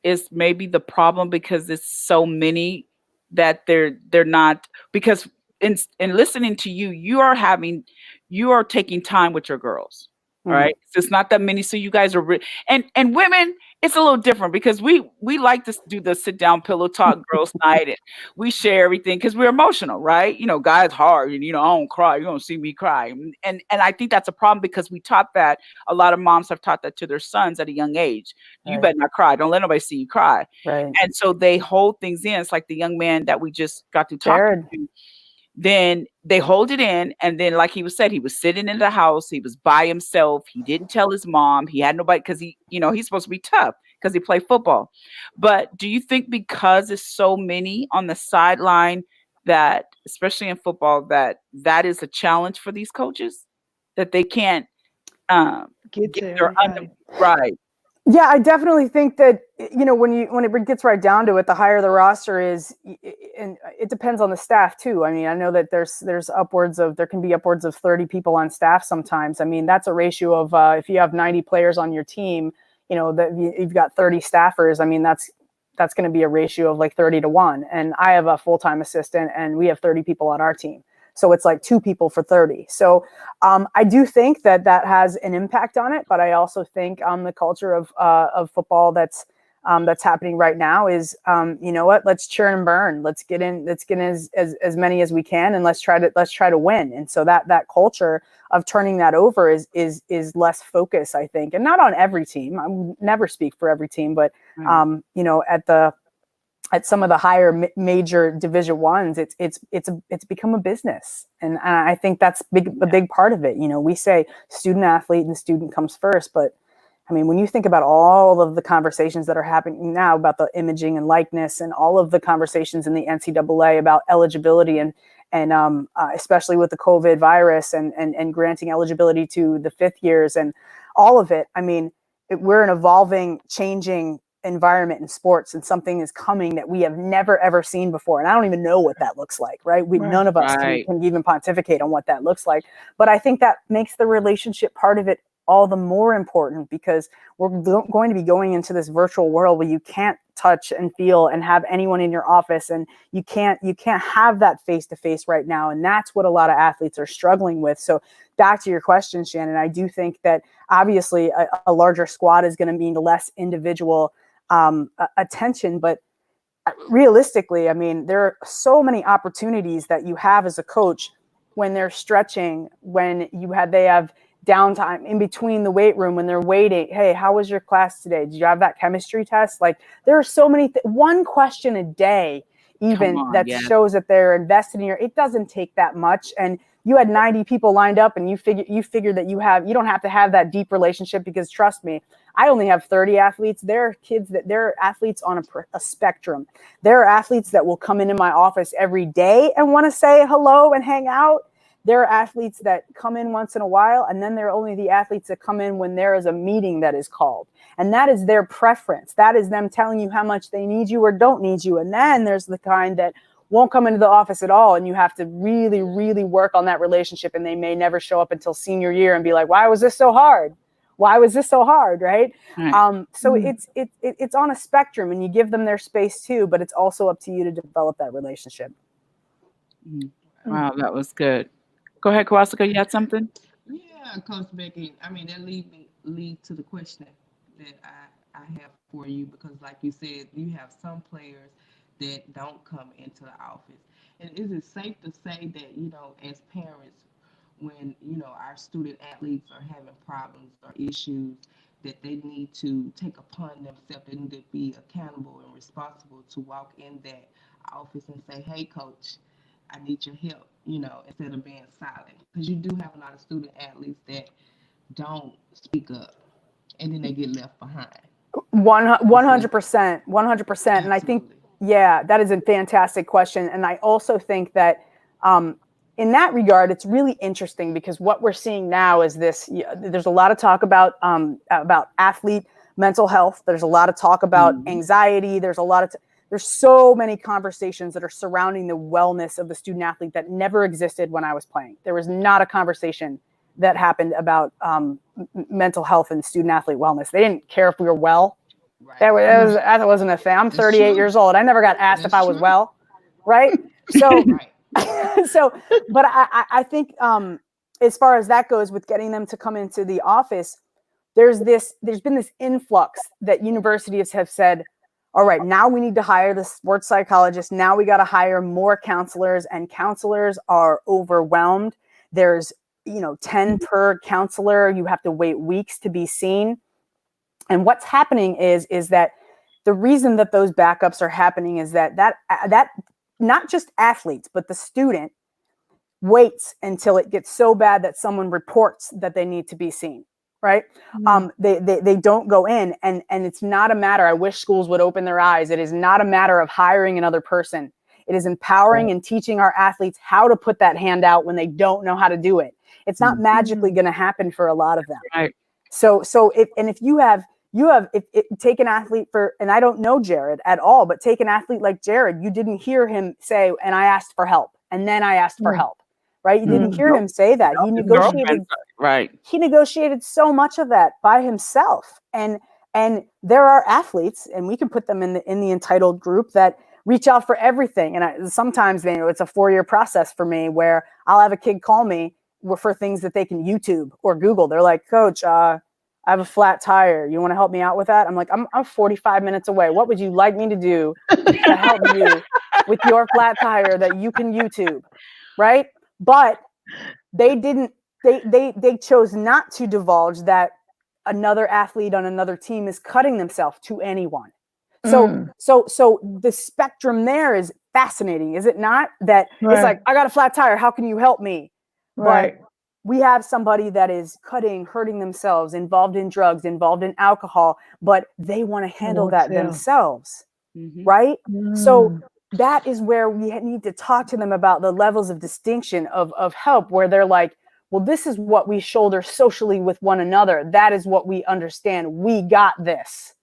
Speaker 5: is maybe the problem, because it's so many that they're not, because in listening to you, you are having you are taking time with your girls. All right. So it's not that many. So you guys are and women, it's a little different because we like to do the sit down pillow talk girls night, and we share everything because we're emotional, right? Guys hard, and I don't cry. You don't see me cry. And I think that's a problem because we taught that. A lot of moms have taught that to their sons at a young age. You better not cry. Don't let nobody see you cry.
Speaker 11: Right.
Speaker 5: And so they hold things in. It's like the young man that we just got to talk
Speaker 11: Jared.
Speaker 5: to. Then they hold it in, and then like he was sitting in the house, he was by himself, he didn't tell his mom, he had nobody because he's supposed to be tough because he played football. But do you think because there's so many on the sideline that, especially in football, that is a challenge for these coaches, that they can't
Speaker 2: Get to
Speaker 5: their
Speaker 2: everybody.
Speaker 5: right?
Speaker 11: Yeah, I definitely think that when it gets right down to it, the higher the roster is, and it depends on the staff too. I mean, I know that there can be upwards of 30 people on staff sometimes. I mean, that's a ratio of if you have 90 players on your team, that you've got 30 staffers. I mean, that's going to be a ratio of like 30 to 1. And I have a full-time assistant, and we have 30 people on our team. So it's like 2 people for 30. So I do think that has an impact on it, but I also think the culture of football that's happening right now is, you know what? Let's churn and burn. Let's get in as many as we can, and let's try to win. And so that culture of turning that over is less focus, I think, and not on every team. I would never speak for every team, but at some of the higher major Division Ones, it's become a business, and I think that's a big part of it. We say student athlete and student comes first, but I mean, when you think about all of the conversations that are happening now about the imaging and likeness, and all of the conversations in the NCAA about eligibility and especially with the COVID virus and granting eligibility to the 5th years and all of it, I mean, we're an evolving, changing environment in sports, and something is coming that we have never ever seen before, and I don't even know what that looks like, right? None of us can even pontificate on what that looks like, but I think that makes the relationship part of it all the more important, because we're going to be going into this virtual world where you can't touch and feel and have anyone in your office, and you can't have that face-to-face right now, and that's what a lot of athletes are struggling with. So back to your question, Shannon, I do think that obviously a larger squad is going to mean less individual attention, but realistically, I mean, there are so many opportunities that you have as a coach when they're stretching, when they have downtime in between the weight room, when they're waiting. Hey, how was your class today? Did you have that chemistry test? Like, there are so many one question a day even shows that they're invested in it doesn't take that much. And you had 90 people lined up, and you figure that you don't have to have that deep relationship, because trust me, I only have 30 athletes. There are athletes on a spectrum. There are athletes that will come into my office every day and want to say hello and hang out. There are athletes that come in once in a while, and then there are only the athletes that come in when there is a meeting that is called. And that is their preference. That is them telling you how much they need you or don't need you. And then there's the kind that won't come into the office at all, and you have to really, really work on that relationship, and they may never show up until senior year and be like, why was this so hard? Why was this so hard, right? So it's on a spectrum, and you give them their space too, but it's also up to you to develop that relationship.
Speaker 5: Wow, that was good. Go ahead, Kawasaka, you had something?
Speaker 4: Yeah, Coach Becky. I mean, that lead to the question that I have for you, because like you said, you have some players that don't come into the office. And is it safe to say that, as parents, when, our student athletes are having problems or issues, that they need to take upon themselves, they need to be accountable and responsible to walk in that office and say, hey, coach, I need your help, instead of being silent. Because you do have a lot of student athletes that don't speak up, and then they get left behind.
Speaker 11: 100%, 100%. And I think, that is a fantastic question. And I also think that in that regard, it's really interesting, because what we're seeing now is this. There's a lot of talk about athlete mental health. There's a lot of talk about anxiety. There's so many conversations that are surrounding the wellness of the student athlete that never existed when I was playing. There was not a conversation that happened about mental health and student athlete wellness. They didn't care if we were well. Right. That wasn't a thing. I'm 38 years old. I never got asked if I was well. Right. So, but I think as far as that goes, with getting them to come into the office, there's been this influx that universities have said, all right, now we need to hire the sports psychologist. Now we got to hire more counselors, and counselors are overwhelmed. There's, 10 per counselor. You have to wait weeks to be seen. And what's happening is that the reason that those backups are happening is that not just athletes, but the student waits until it gets so bad that someone reports that they need to be seen. Right. They don't go in, and it's not a matter. I wish schools would open their eyes. It is not a matter of hiring another person. It is empowering and teaching our athletes how to put that hand out when they don't know how to do it. It's not magically going to happen for a lot of them.
Speaker 5: Right.
Speaker 11: So if you have take an athlete and I don't know Jared at all, but take an athlete like Jared, you didn't hear him say, and I asked for help, and then I asked for help. Right. You didn't hear him say that. He negotiated.
Speaker 5: Right.
Speaker 11: He negotiated so much of that by himself. And there are athletes, and we can put them in the entitled group, that reach out for everything. And sometimes it's a 4-year process for me, where I'll have a kid call me for things that they can YouTube or Google. They're like, Coach, I have a flat tire. You want to help me out with that? I'm like, I'm 45 minutes away. What would you like me to do to help you with your flat tire that you can YouTube? Right. But they didn't. They chose not to divulge that another athlete on another team is cutting themselves to anyone. So the spectrum there is fascinating, is it not? That it's like, I got a flat tire. How can you help me? Right. But we have somebody that is hurting themselves, involved in drugs, involved in alcohol, but they want to handle that themselves. Right. So that is where we need to talk to them about the levels of distinction of help, where they're like, well, this is what we shoulder socially with one another. That is what we understand. We got this.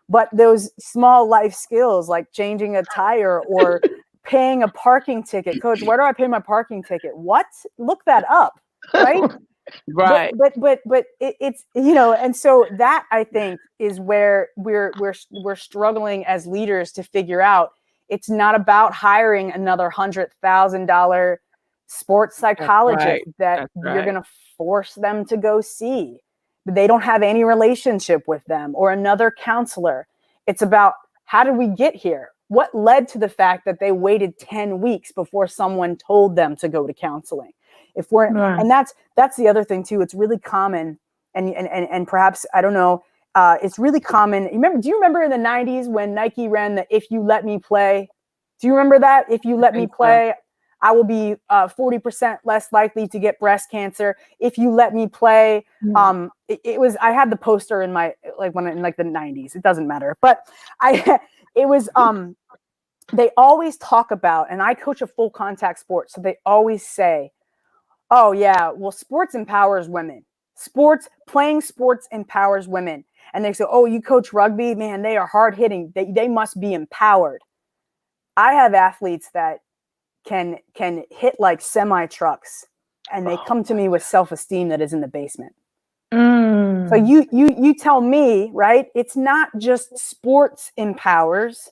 Speaker 11: But those small life skills, like changing a tire or paying a parking ticket. Coach, where do I pay my parking ticket? What? Look that up. Right.
Speaker 5: Right.
Speaker 11: But it's, and so that, I think, is where we're struggling as leaders to figure out. It's not about hiring another $100,000 sports psychologist that you're going to force them to go see. They don't have any relationship with them, or another counselor. It's about, how did we get here? What led to the fact that they waited 10 weeks before someone told them to go to counseling? And that's the other thing too. It's really common, and perhaps, I don't know, it's really common. Do you remember in the 90s when Nike ran the "If You Let Me Play"? Do you remember that? If you let me play, I will be 40% less likely to get breast cancer. If you let me play, it was. I had the poster in my in the 90s. It doesn't matter, but it was. They always talk about, and I coach a full contact sport, so they always say, "Oh yeah, well, sports empowers women. Playing sports empowers women." And they say, "Oh, you coach rugby, man, they are hard hitting. They must be empowered." I have athletes that can hit like semi trucks, and they come to me with self-esteem that is in the basement. So you tell me, right? It's not just sports empowers.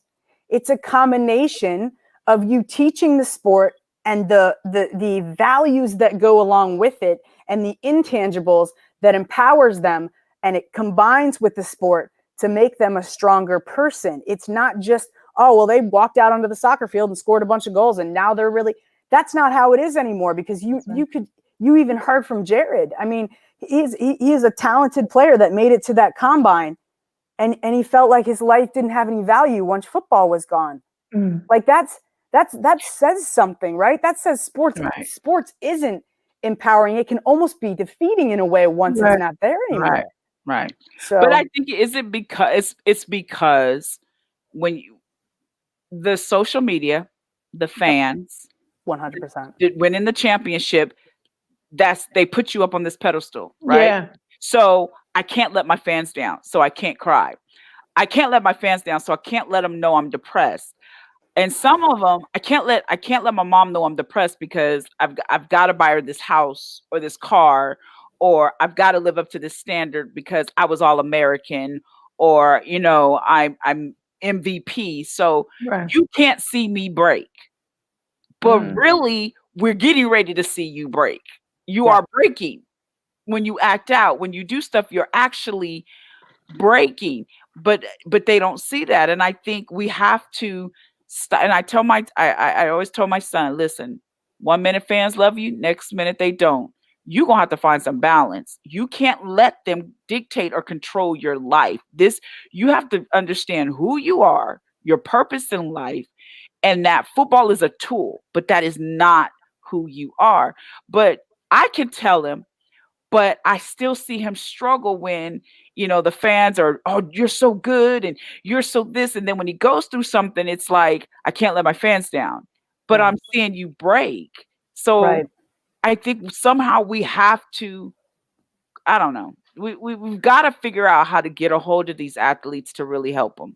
Speaker 11: It's a combination of you teaching the sport and the values that go along with it, and the intangibles that empowers them, and it combines with the sport to make them a stronger person. It's not just, oh, well, they walked out onto the soccer field and scored a bunch of goals, and now they're really. That's not how it is anymore, because you even heard from Jared. I mean, he is a talented player that made it to that combine, and he felt like his life didn't have any value once football was gone. Like that says something, right? That says sports isn't empowering. It can almost be defeating in a way once it's not there anymore.
Speaker 5: Right.
Speaker 11: So,
Speaker 5: but I think it's because when the social media, the fans,
Speaker 11: 100%
Speaker 5: winning the championship, they put you up on this pedestal, right?
Speaker 2: Yeah.
Speaker 5: So I can't let my fans down, so I can't cry. I can't let my fans down, so I can't let them know I'm depressed. And some of them, I can't let my mom know I'm depressed because I've got to buy her this house or this car, or I've got to live up to this standard because I was all American, or I'm MVP. So you can't see me break, but really we're getting ready to see you break. You are breaking when you act out. When you do stuff, you're actually breaking. But they don't see that. And I think we have to and I always tell my son, listen, 1 minute fans love you, next minute they don't. You're gonna have to find some balance. You can't let them dictate or control your life. You have to understand who you are, your purpose in life, and that football is a tool, but that is not who you are. But I can tell him, but I still see him struggle when, the fans are, oh, you're so good and you're so this. And then when he goes through something, it's like, I can't let my fans down, but I'm seeing you break. So I think somehow we have to, I don't know, we've got to figure out how to get a hold of these athletes to really help them.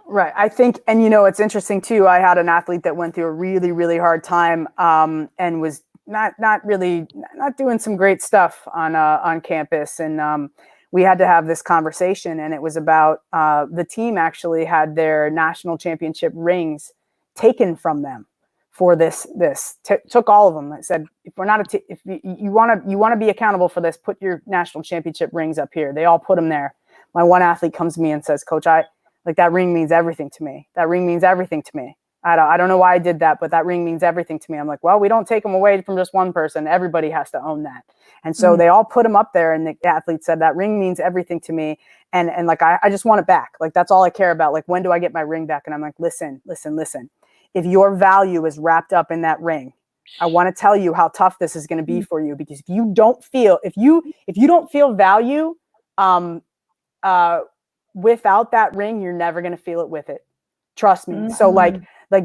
Speaker 11: Right. I think, and it's interesting too. I had an athlete that went through a really, really hard time and was not doing some great stuff on campus. And we had to have this conversation, and it was about the team actually had their national championship rings taken from them for this. Took all of them. I said, if we're not if you want to be accountable for this, put your national championship rings up here. They all put them there. My one athlete comes to me and says, Coach, that ring means everything to me. That ring means everything to me. I don't know why I did that, but that ring means everything to me. I'm like, well, we don't take them away from just one person. Everybody has to own that. And so they all put them up there, and the athlete said, that ring means everything to me. And like, I just want it back. Like, that's all I care about. Like, when do I get my ring back? And I'm like, listen. If your value is wrapped up in that ring, I want to tell you how tough this is going to be for you, because if you don't feel value, without that ring, you're never going to feel it with it. Trust me. So like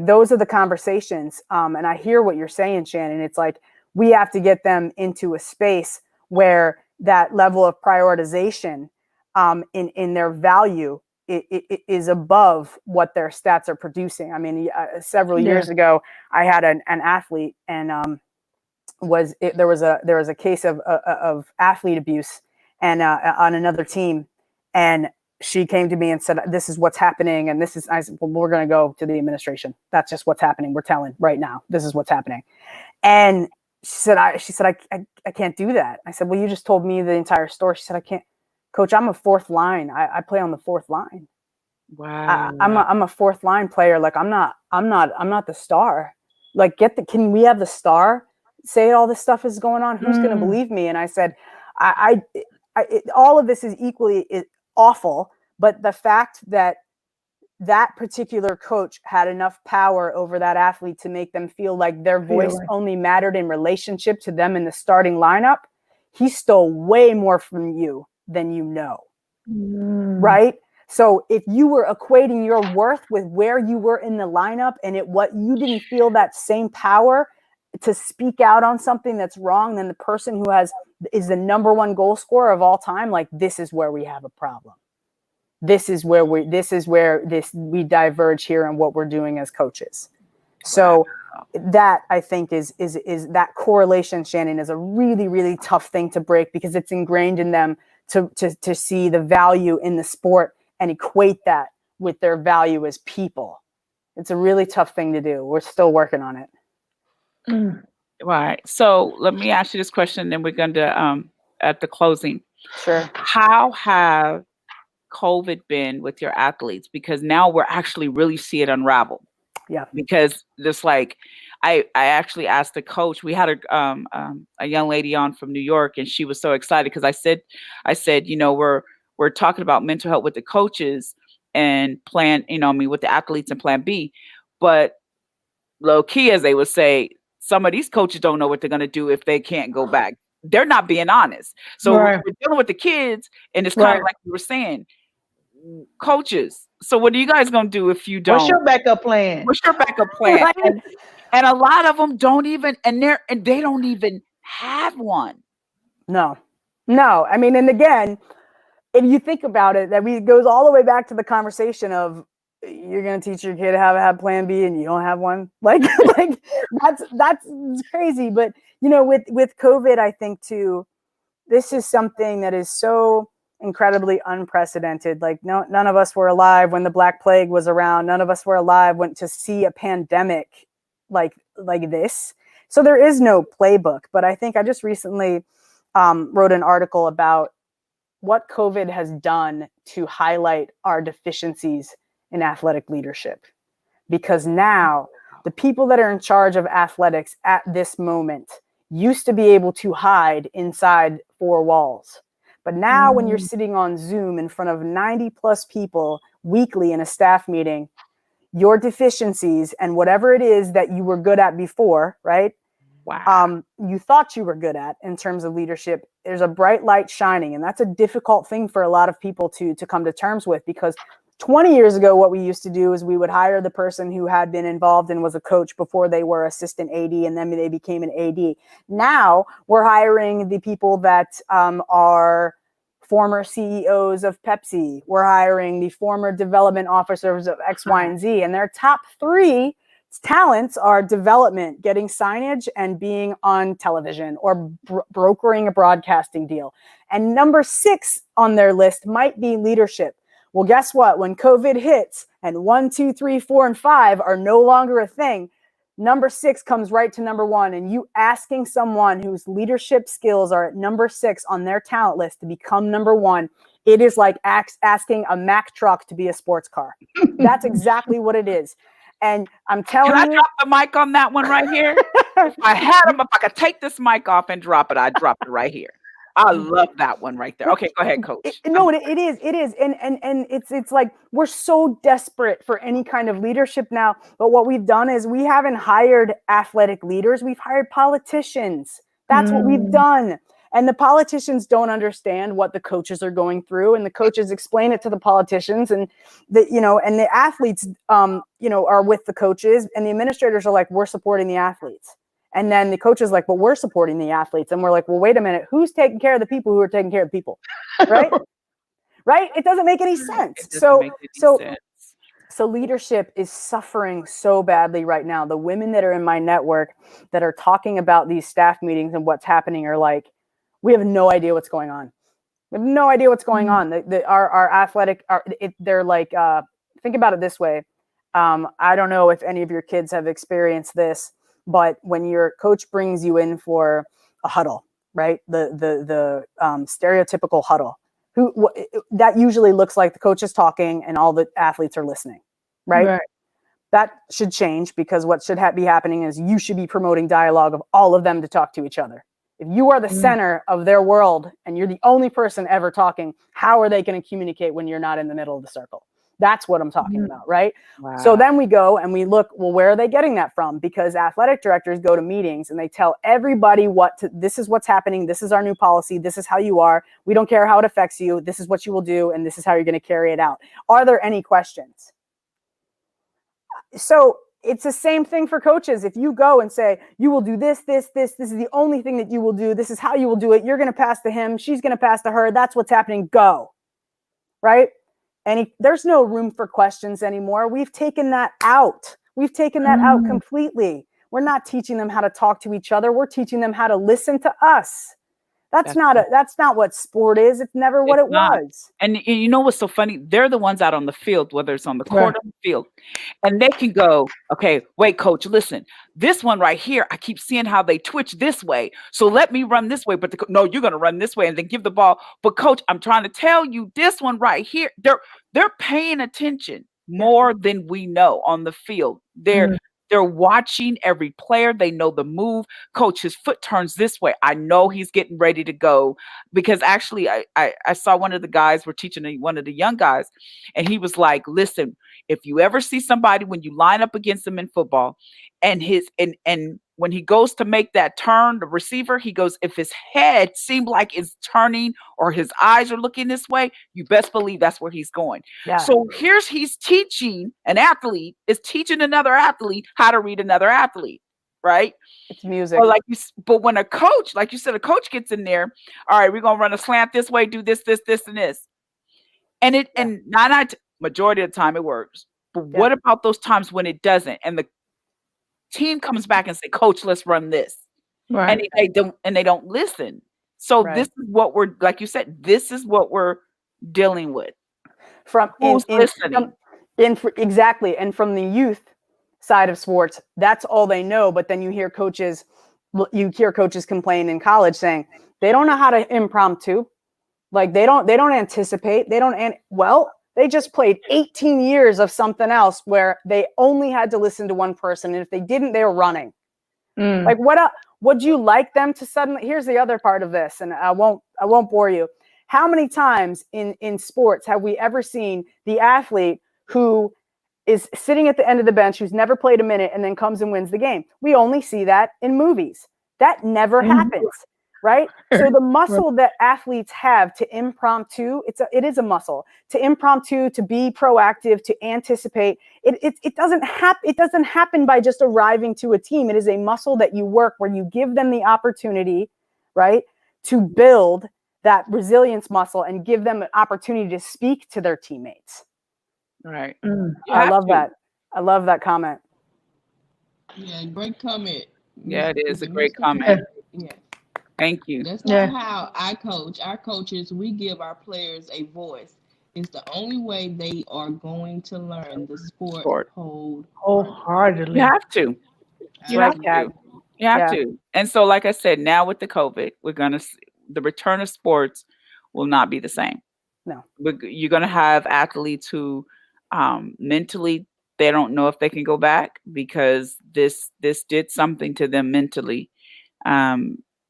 Speaker 11: those are the conversations. And I hear what you're saying, Shannon. It's like, we have to get them into a space where that level of prioritization in their value it is above what their stats are producing. I mean, several years ago, I had an athlete, and there was a case of athlete abuse and on another team, and she came to me and said, this is what's happening. And I said, well, we're going to go to the administration. That's just what's happening. We're telling right now, this is what's happening. And she said, I can't do that. I said, well, you just told me the entire story. She said, I can't. Coach, I'm a fourth line. I play on the fourth line.
Speaker 5: Wow.
Speaker 11: I'm a fourth line player. Like, I'm not the star. Like, can we have the star say all this stuff is going on? Who's going to believe me? And I said, all of this is equally awful, but the fact that particular coach had enough power over that athlete to make them feel like their voice only mattered in relationship to them in the starting lineup, he stole way more from you than you know. Right? So if you were equating your worth with where you were in the lineup, and what you didn't feel that same power to speak out on something that's wrong, then the person who is the number one goal scorer of all time, like, this is where we have a problem. This is where we diverge here in what we're doing as coaches. So that, I think, is that correlation, Shannon, is a really, really tough thing to break, because it's ingrained in them to see the value in the sport and equate that with their value as people. It's a really tough thing to do. We're still working on it.
Speaker 5: Right. So let me ask you this question, then we're going to, at the closing.
Speaker 11: Sure.
Speaker 5: How have COVID been with your athletes? Because now we're actually really see it unravel.
Speaker 11: Yeah.
Speaker 5: Because just like, I actually asked the coach, we had a young lady on from New York, and she was so excited because I said, we're talking about mental health with the coaches and with the athletes and plan B, but low key, as they would say, some of these coaches don't know what they're going to do if they can't go back. They're not being honest. So we're dealing with the kids, and it's kind of like you were saying, coaches. So what are you guys going to do if you don't?
Speaker 2: What's your backup plan?
Speaker 5: And a lot of them don't even, and they don't even have one.
Speaker 11: No. I mean, and again, if you think about it, it goes all the way back to the conversation of, you're going to teach your kid how to have plan B and you don't have one. Like that's crazy. But, with COVID, I think too, this is something that is so incredibly unprecedented. Like, none of us were alive when the Black Plague was around. None of us were alive to see a pandemic like this. So there is no playbook, but I think I just recently wrote an article about what COVID has done to highlight our deficiencies in athletic leadership. Because now the people that are in charge of athletics at this moment used to be able to hide inside four walls. But now when you're sitting on Zoom in front of 90 plus people weekly in a staff meeting, your deficiencies and whatever it is that you were good at before, right?
Speaker 5: Wow.
Speaker 11: You thought you were good at in terms of leadership, there's a bright light shining. And that's a difficult thing for a lot of people to come to terms with, because 20 years ago, what we used to do is we would hire the person who had been involved and was a coach before they were assistant AD, and then they became an AD. Now we're hiring the people that are former CEOs of Pepsi. We're hiring the former development officers of X, Y, and Z. And their top three talents are development, getting signage, and being on television or brokering a broadcasting deal. And number 6 on their list might be leadership. Well, guess what? When COVID hits and 1, 2, 3, 4, and 5 are no longer a thing, number 6 comes right to number 1. And you asking someone whose leadership skills are at number 6 on their talent list to become number 1, it is like asking a Mack truck to be a sports car. That's exactly what it is. And I'm telling you.
Speaker 5: Can I drop the mic on that one right here? If I had him, if I could take this mic off and drop it, I'd drop it right here. I love that one right there. Okay, go ahead, Coach.
Speaker 11: It is. And it's like we're so desperate for any kind of leadership now. But what we've done is we haven't hired athletic leaders. We've hired politicians. That's what we've done. And the politicians don't understand what the coaches are going through, and the coaches explain it to the politicians, and the athletes, are with the coaches, and the administrators are like, we're supporting the athletes. And then the coach is like, but we're supporting the athletes. And we're like, well, wait a minute, who's taking care of the people who are taking care of the people? Right? Right? It doesn't make any sense. So leadership is suffering so badly right now. The women that are in my network that are talking about these staff meetings and what's happening are like, we have no idea what's going on. We have no idea what's going on. Our athletic, they're like, think about it this way. I don't know if any of your kids have experienced this, but when your coach brings you in for a huddle, right? The stereotypical huddle, that usually looks like the coach is talking and all the athletes are listening, right? That should change, because what should be happening is you should be promoting dialogue of all of them to talk to each other. If you are the center of their world and you're the only person ever talking, how are they going to communicate when you're not in the middle of the circle? That's what I'm talking about, right?
Speaker 5: Wow.
Speaker 11: So then we go and we look, well, where are they getting that from? Because athletic directors go to meetings and they tell everybody this is what's happening. This is our new policy. This is how you are. We don't care how it affects you. This is what you will do. And this is how you're going to carry it out. Are there any questions? So it's the same thing for coaches. If you go and say, you will do this is the only thing that you will do. This is how you will do it. You're going to pass to him. She's going to pass to her. That's what's happening. Go. Right? And there's no room for questions anymore. We've taken that out. We've taken that out completely. We're not teaching them how to talk to each other. We're teaching them how to listen to us. That's not what sport is. It's never what it was.
Speaker 5: And you know what's so funny? They're the ones out on the field, whether it's on the court or the field. And they can go, okay, wait, coach, listen, this one right here, I keep seeing how they twitch this way. So let me run this way. But no, you're going to run this way and then give the ball. But coach, I'm trying to tell you this one right here. They're paying attention more than we know on the field. They're watching every player. They know the move. Coach, his foot turns this way. I know he's getting ready to go, because actually I saw one of the guys, we're teaching one of the young guys, and he was like, listen, if you ever see somebody when you line up against them in football and when he goes to make that turn, the receiver, he goes, if his head seemed like it's turning or his eyes are looking this way, you best believe that's where he's going. Yeah. So he's teaching, an athlete is teaching another athlete how to read another athlete, right?
Speaker 11: It's music.
Speaker 5: But when a coach, like you said, a coach gets in there, all right, we're going to run a slant this way, do this, and this. And majority of the time it works. But what about those times when it doesn't? And the team comes back and say, coach, let's run this. Right. And they don't listen. So this is what we're, like you said, this is what we're dealing with.
Speaker 11: Exactly. And from the youth. side of sports, that's all they know. But then you hear coaches complain in college saying they don't know how to impromptu. Like they don't anticipate. They just played 18 years of something else where they only had to listen to one person. And if they didn't, they were running. Like would you like them to suddenly, here's the other part of this, and I won't bore you. How many times in sports have we ever seen the athlete who is sitting at the end of the bench, who's never played a minute and then comes and wins the game? We only see that in movies. That never happens. Right? So the muscle that athletes have to impromptu, it is a muscle to impromptu, to be proactive, to anticipate. It doesn't happen by just arriving to a team. It is a muscle that you work where you give them the opportunity, right, to build that resilience muscle and give them an opportunity to speak to their teammates.
Speaker 5: Right.
Speaker 11: I love that. I love that comment.
Speaker 4: Yeah, great comment.
Speaker 5: Yeah, it is a great comment.
Speaker 4: Yeah.
Speaker 5: Thank you.
Speaker 4: That's not how I coach. Our coaches, we give our players a voice. It's the only way they are going to learn the sport
Speaker 2: wholeheartedly.
Speaker 5: You have to. You have to. And so, like I said, now with the COVID, the return of sports will not be the same.
Speaker 11: No.
Speaker 5: You're going to have athletes who mentally, they don't know if they can go back because this did something to them mentally.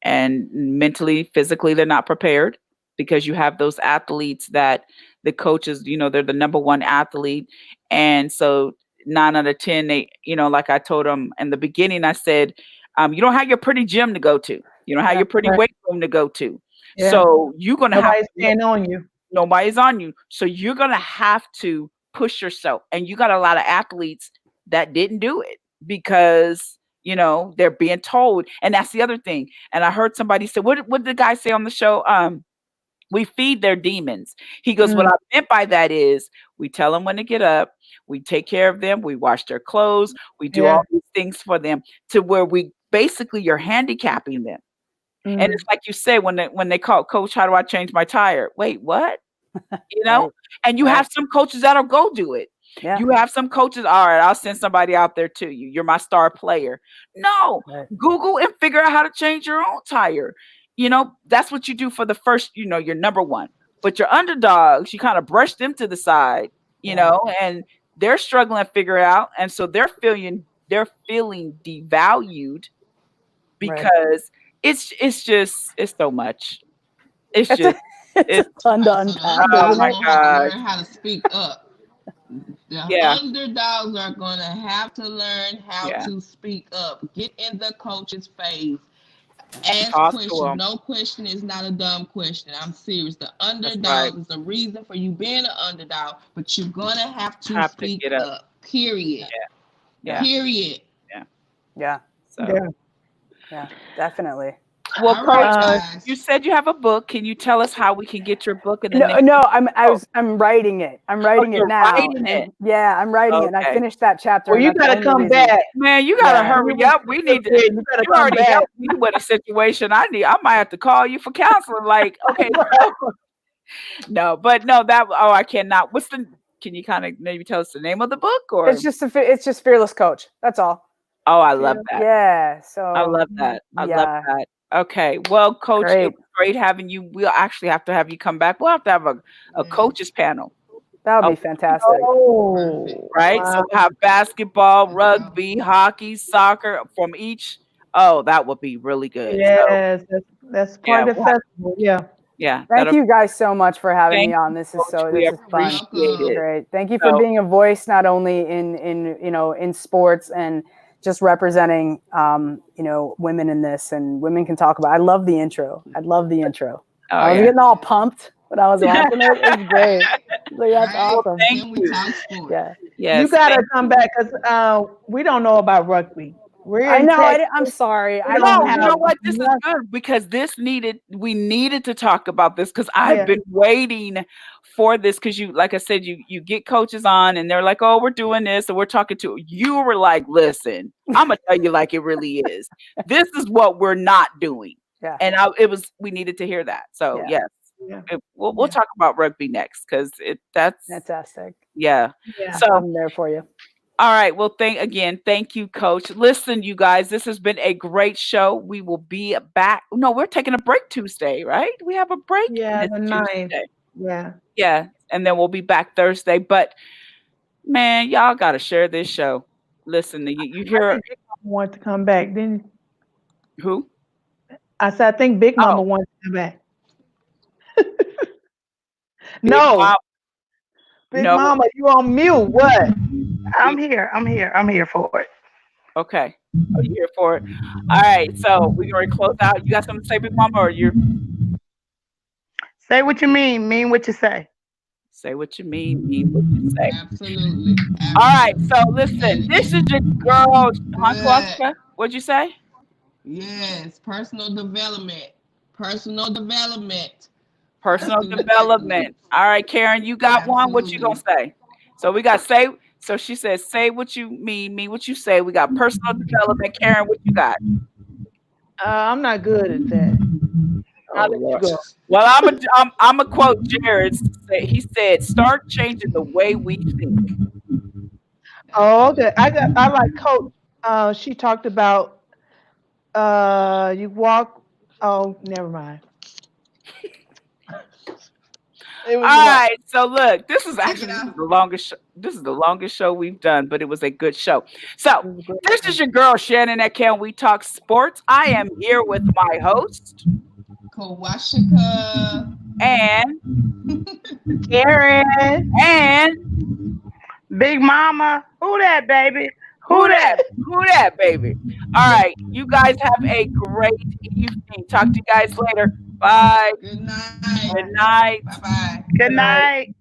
Speaker 5: And mentally, physically, they're not prepared because you have those athletes that the coaches, they're the number one athlete. And so 9 out of 10, they, like I told them in the beginning, I said, you don't have your pretty gym to go to. You don't have your pretty weight room to go to. Yeah. So you're going to have
Speaker 2: nobody's on you.
Speaker 5: Nobody's on you. So you're going to have to push yourself. And you got a lot of athletes that didn't do it because they're being told. And that's the other thing. And I heard somebody say, what did the guy say on the show? We feed their demons. He goes, what I meant by that is we tell them when to get up. We take care of them. We wash their clothes. We do all these things for them to where you're handicapping them. And it's like you say, when they call, Coach, how do I change my tire? Wait, what? Right. And you have some coaches that'll go do it. Yeah. You have some coaches, all right, I'll send somebody out there to you. You're my star player. No, Google and figure out how to change your own tire. That's what you do for the first, your number one. But your underdogs, you kind of brush them to the side, and they're struggling to figure it out. And so they're feeling devalued because it's so much. It's
Speaker 11: fun to unpack.
Speaker 5: Oh my gosh.
Speaker 4: Learn how to speak up. The underdogs are going to have to learn how to speak up. Get in the coach's face. Ask questions. No question is not a dumb question. I'm serious. The underdog is the reason for you being an underdog, but you're going to have to speak up. Period.
Speaker 5: Yeah.
Speaker 4: Period.
Speaker 11: Yeah. Yeah, definitely.
Speaker 5: Well, Coach, you said you have a book. Can you tell us how we can get your book?
Speaker 11: I'm writing it. I'm writing it now.
Speaker 5: Writing it.
Speaker 11: Yeah, I'm writing it. And I finished that chapter.
Speaker 2: Well, you gotta come back,
Speaker 5: man. You gotta hurry up. We need to. You already helped me with a situation. I might have to call you for counseling. Like, okay, I cannot. Can you kind of maybe tell us the name of the book? Or
Speaker 11: it's just Fearless Coach. That's all.
Speaker 5: Oh, I love that.
Speaker 11: Yeah. So
Speaker 5: I love that. I love that. Okay. Well, Coach, it was great having you. We'll actually have to have you come back. We'll have to have a coaches panel.
Speaker 11: That would be fantastic.
Speaker 5: Right? Wow. So we'll have basketball, rugby, hockey, soccer from each. Oh, that would be really good.
Speaker 2: Yes, that's part of the festival. Yeah.
Speaker 5: Yeah.
Speaker 11: Thank you guys so much for having me on. This is fun. Great. Thank you for being a voice not only in sports and just representing, women in this, and women can talk about. I love the intro. I was getting all pumped when I was watching it. It was great. Like, that's awesome.
Speaker 5: Thank you.
Speaker 11: Yeah.
Speaker 2: Yes, you gotta come back because we don't know about rugby.
Speaker 11: I know. I'm sorry.
Speaker 5: You know what? This is good because we needed to talk about this because I've been waiting for this because like I said, you get coaches on and they're like, oh, we're doing this and we're talking to you. Were like, listen, I'm gonna tell you like it really is. This is what we're not doing.
Speaker 11: Yeah.
Speaker 5: And we needed to hear that. So yes. Yeah. We'll talk about rugby next because that's
Speaker 11: fantastic.
Speaker 5: Yeah.
Speaker 11: So I'm there for you.
Speaker 5: All right. Well, thank you, Coach. Listen, you guys, this has been a great show. We will be back. No, we're taking a break Tuesday, right? We have a break
Speaker 2: Yeah,
Speaker 5: this
Speaker 2: the 9th.
Speaker 5: Tuesday.
Speaker 2: Yeah.
Speaker 5: Yeah, and then we'll be back Thursday. But man, y'all got to share this show. Listen, you
Speaker 2: I
Speaker 5: hear
Speaker 2: think Big Mama wanted to come back, didn't you?
Speaker 5: who?
Speaker 2: I said, I think Big Mama
Speaker 5: Oh,
Speaker 2: wanted to come back.
Speaker 5: Big
Speaker 2: No,
Speaker 5: Mom.
Speaker 2: Big
Speaker 5: No.
Speaker 2: Mama, you on mute. What?
Speaker 9: I'm here for it.
Speaker 5: Okay. Oh, you here for it? All right. So we're going to close out. You got something to say, Big Mama, or you
Speaker 9: Say what you mean what you say.
Speaker 5: say what you mean what you say.
Speaker 4: Absolutely.
Speaker 5: All right. So
Speaker 4: Absolutely.
Speaker 5: listen, this is your girl, huh,
Speaker 4: Good.
Speaker 5: Kowalska? What'd you say?
Speaker 4: Yes, personal development. Personal development.
Speaker 5: Personal
Speaker 4: That's the
Speaker 5: development. All right, Karen, you got one. What you
Speaker 4: Absolutely.
Speaker 5: gonna say? So we got say. So she says, say what you mean what you say. We got personal development. Karen, what you got?
Speaker 2: I'm not good at that. I'll let you
Speaker 5: Lord.
Speaker 2: go.
Speaker 5: Well, I'm a quote Jared. He said, "Start changing the way we think."
Speaker 2: Oh, okay. I like Coach. She talked about you walk. Oh, never mind. It was
Speaker 5: All
Speaker 2: long.
Speaker 5: right. So look, this is
Speaker 4: Take it
Speaker 5: actually
Speaker 4: out.
Speaker 5: the longest. This is the longest show we've done, but it was a good show. So
Speaker 2: It was a great
Speaker 5: this
Speaker 2: show.
Speaker 5: is your girl Shannon at Can We Talk Sports. I am here with my host
Speaker 4: Kawashika.
Speaker 5: and
Speaker 2: Karen.
Speaker 9: Big Mama, who that, baby?
Speaker 5: Who that, baby? All right. You guys have a great evening. Talk to you guys later. Bye.
Speaker 4: Good night.
Speaker 5: Good night.
Speaker 4: Bye-bye.
Speaker 9: Good night.